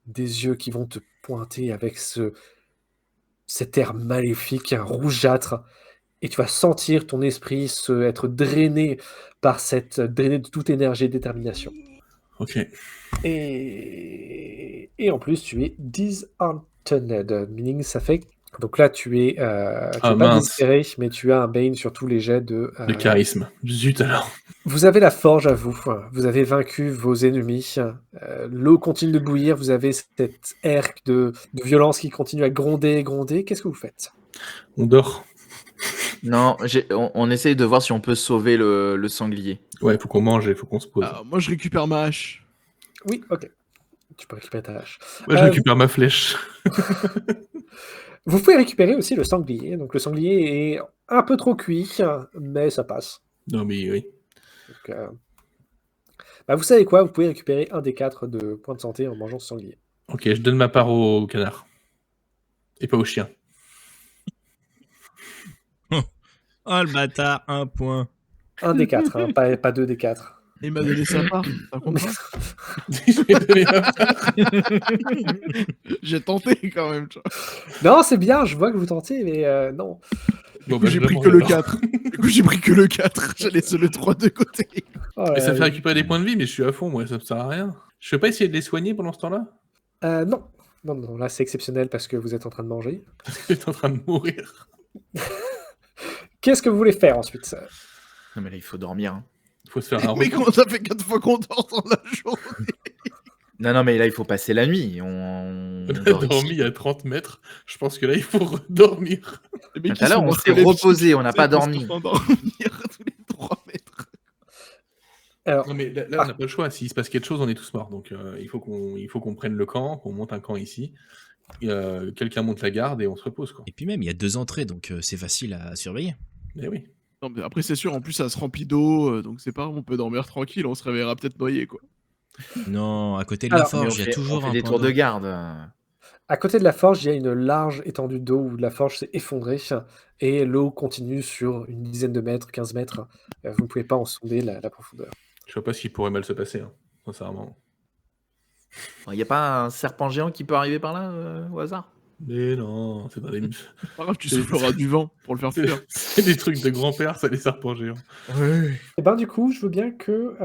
Speaker 1: des yeux qui vont te pointer avec cet air maléfique, rougeâtre, et tu vas sentir ton esprit être drainé drainé de toute énergie et détermination.
Speaker 3: Ok.
Speaker 1: Et en plus, tu es disheartened, meaning ça fait... Donc là, tu es pas
Speaker 3: mince.
Speaker 1: désespéré, mais tu as un bane sur tous les jets de...
Speaker 3: Le charisme. Zut alors.
Speaker 1: Vous avez la forge à vous. Vous avez vaincu vos ennemis. L'eau continue de bouillir. Vous avez cet air de violence qui continue à gronder. Qu'est-ce que vous faites?
Speaker 3: On dort.
Speaker 2: Non, on essaye de voir si on peut sauver le sanglier.
Speaker 3: Ouais, faut qu'on mange et faut qu'on se pose.
Speaker 5: Ah, moi, je récupère ma hache.
Speaker 1: Oui, ok. Tu peux récupérer ta hache.
Speaker 3: Moi, je récupère ma flèche.
Speaker 1: Vous pouvez récupérer aussi le sanglier. Donc le sanglier est un peu trop cuit, mais ça passe.
Speaker 3: Non, mais oui.
Speaker 1: Donc, vous savez quoi? Vous pouvez récupérer un des 4 de points de santé en mangeant ce sanglier.
Speaker 3: Ok, je donne ma part au canard. Et pas au chien.
Speaker 4: Oh le bâtard, 1 point.
Speaker 1: Un des 4, hein, pas 2 des 4.
Speaker 5: Il m'a donné sa part. Ça compte pas.
Speaker 3: Je vais donner ma part.
Speaker 5: J'ai tenté quand même. Tu vois.
Speaker 1: Non, c'est bien, je vois que vous tentez, mais non.
Speaker 3: Bon,
Speaker 5: Du coup, j'ai pris que le 4. Du coup, j'ai pris que le 4. J'ai laissé le 3 de côté.
Speaker 1: Oh
Speaker 3: Mais
Speaker 1: là
Speaker 3: ça
Speaker 1: là.
Speaker 3: fait récupérer des points de vie, mais je suis à fond, moi, ça me sert à rien. Je peux pas essayer de les soigner pendant ce temps-là?
Speaker 1: Non. Non, là c'est exceptionnel parce que vous êtes en train de manger.
Speaker 3: Parce que t'es en train de mourir.
Speaker 1: Qu'est-ce que vous voulez faire ensuite?
Speaker 2: Non, mais là, il faut dormir. Hein.
Speaker 3: Faut se faire un
Speaker 5: Mais
Speaker 3: repos.
Speaker 5: comment ça fait 4 fois qu'on dort dans la journée?
Speaker 2: Non, mais là, il faut passer la nuit. On
Speaker 3: On a
Speaker 2: dort ici.
Speaker 3: dormi à 30 mètres. Je pense que là, il faut redormir.
Speaker 5: Les mecs,
Speaker 2: Tout à
Speaker 5: ils
Speaker 2: l'heure,
Speaker 5: sont
Speaker 2: on
Speaker 5: morts
Speaker 2: s'est
Speaker 5: que les
Speaker 2: reposé,
Speaker 5: petits,
Speaker 2: on n'a
Speaker 5: tu
Speaker 2: pas
Speaker 5: sais,
Speaker 2: dormi.
Speaker 5: ils sont endormir tous les 3 mètres.
Speaker 1: Alors,
Speaker 3: Non, mais là on n'a pas le choix. S'il se passe quelque chose, on est tous morts. Donc, il faut qu'on prenne le camp, qu'on monte un camp ici. Quelqu'un monte la garde et on se repose, quoi.
Speaker 4: Et puis même, il y a 2 entrées, donc c'est facile à surveiller.
Speaker 3: Mais oui.
Speaker 5: Non, mais après, c'est sûr, en plus, ça se remplit d'eau, donc c'est pas, on peut dormir tranquille, on se réveillera peut-être noyé, quoi.
Speaker 4: Non, à côté de la
Speaker 1: Alors,
Speaker 2: Mais
Speaker 4: forge, il y a
Speaker 2: on
Speaker 4: toujours
Speaker 2: fait
Speaker 4: un
Speaker 2: des
Speaker 4: point
Speaker 2: tours de
Speaker 4: d'eau.
Speaker 2: garde.
Speaker 1: à côté de la forge, il y a une large étendue d'eau où la forge s'est effondrée et l'eau continue sur une dizaine de mètres, 15 mètres. Vous ne pouvez pas en sonder la profondeur.
Speaker 3: Je vois pas ce qui pourrait mal se passer, hein, sincèrement.
Speaker 2: Il n'y a pas un serpent géant qui peut arriver par là au hasard?
Speaker 3: Mais non, c'est dans les...
Speaker 5: Pas grave, tu
Speaker 3: C'est-
Speaker 5: souffleras du vent pour le faire fuir.
Speaker 3: c'est des trucs de grand-père, ça, les serpents géants.
Speaker 2: Oui.
Speaker 1: Et ben du coup, je veux bien que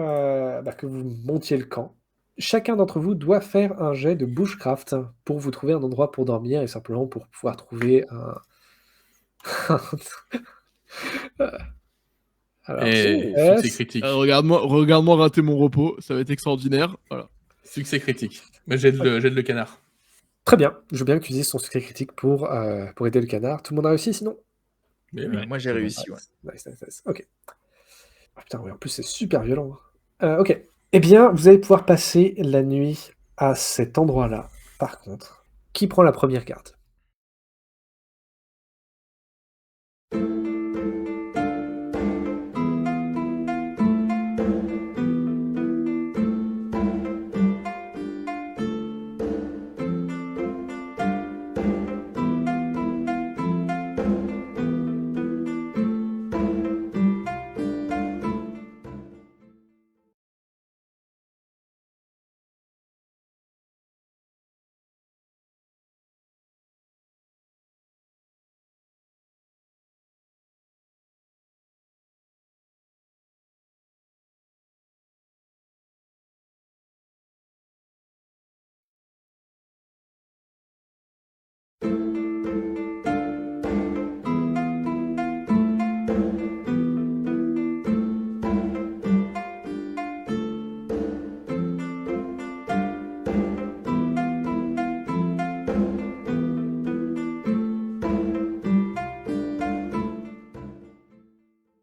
Speaker 1: vous montiez le camp. Chacun d'entre vous doit faire un jet de bushcraft pour vous trouver un endroit pour dormir et simplement pour pouvoir trouver un... Alors,
Speaker 3: Et
Speaker 1: succès.
Speaker 3: succès critique.
Speaker 5: Regarde-moi rater mon repos, ça va être extraordinaire. Voilà.
Speaker 3: Succès critique. Mais j'aide le canard.
Speaker 1: Très bien, je veux bien que tu utilises ton succès critique pour aider le canard. Tout le monde a réussi sinon?
Speaker 3: Mais oui.
Speaker 4: Ouais,
Speaker 2: Moi j'ai
Speaker 4: c'est bon.
Speaker 2: réussi, ouais.
Speaker 1: Nice. Ok. Ah, putain, oui, en plus c'est super violent. Ok. Eh bien, vous allez pouvoir passer la nuit à cet endroit-là. Par contre, qui prend la première garde?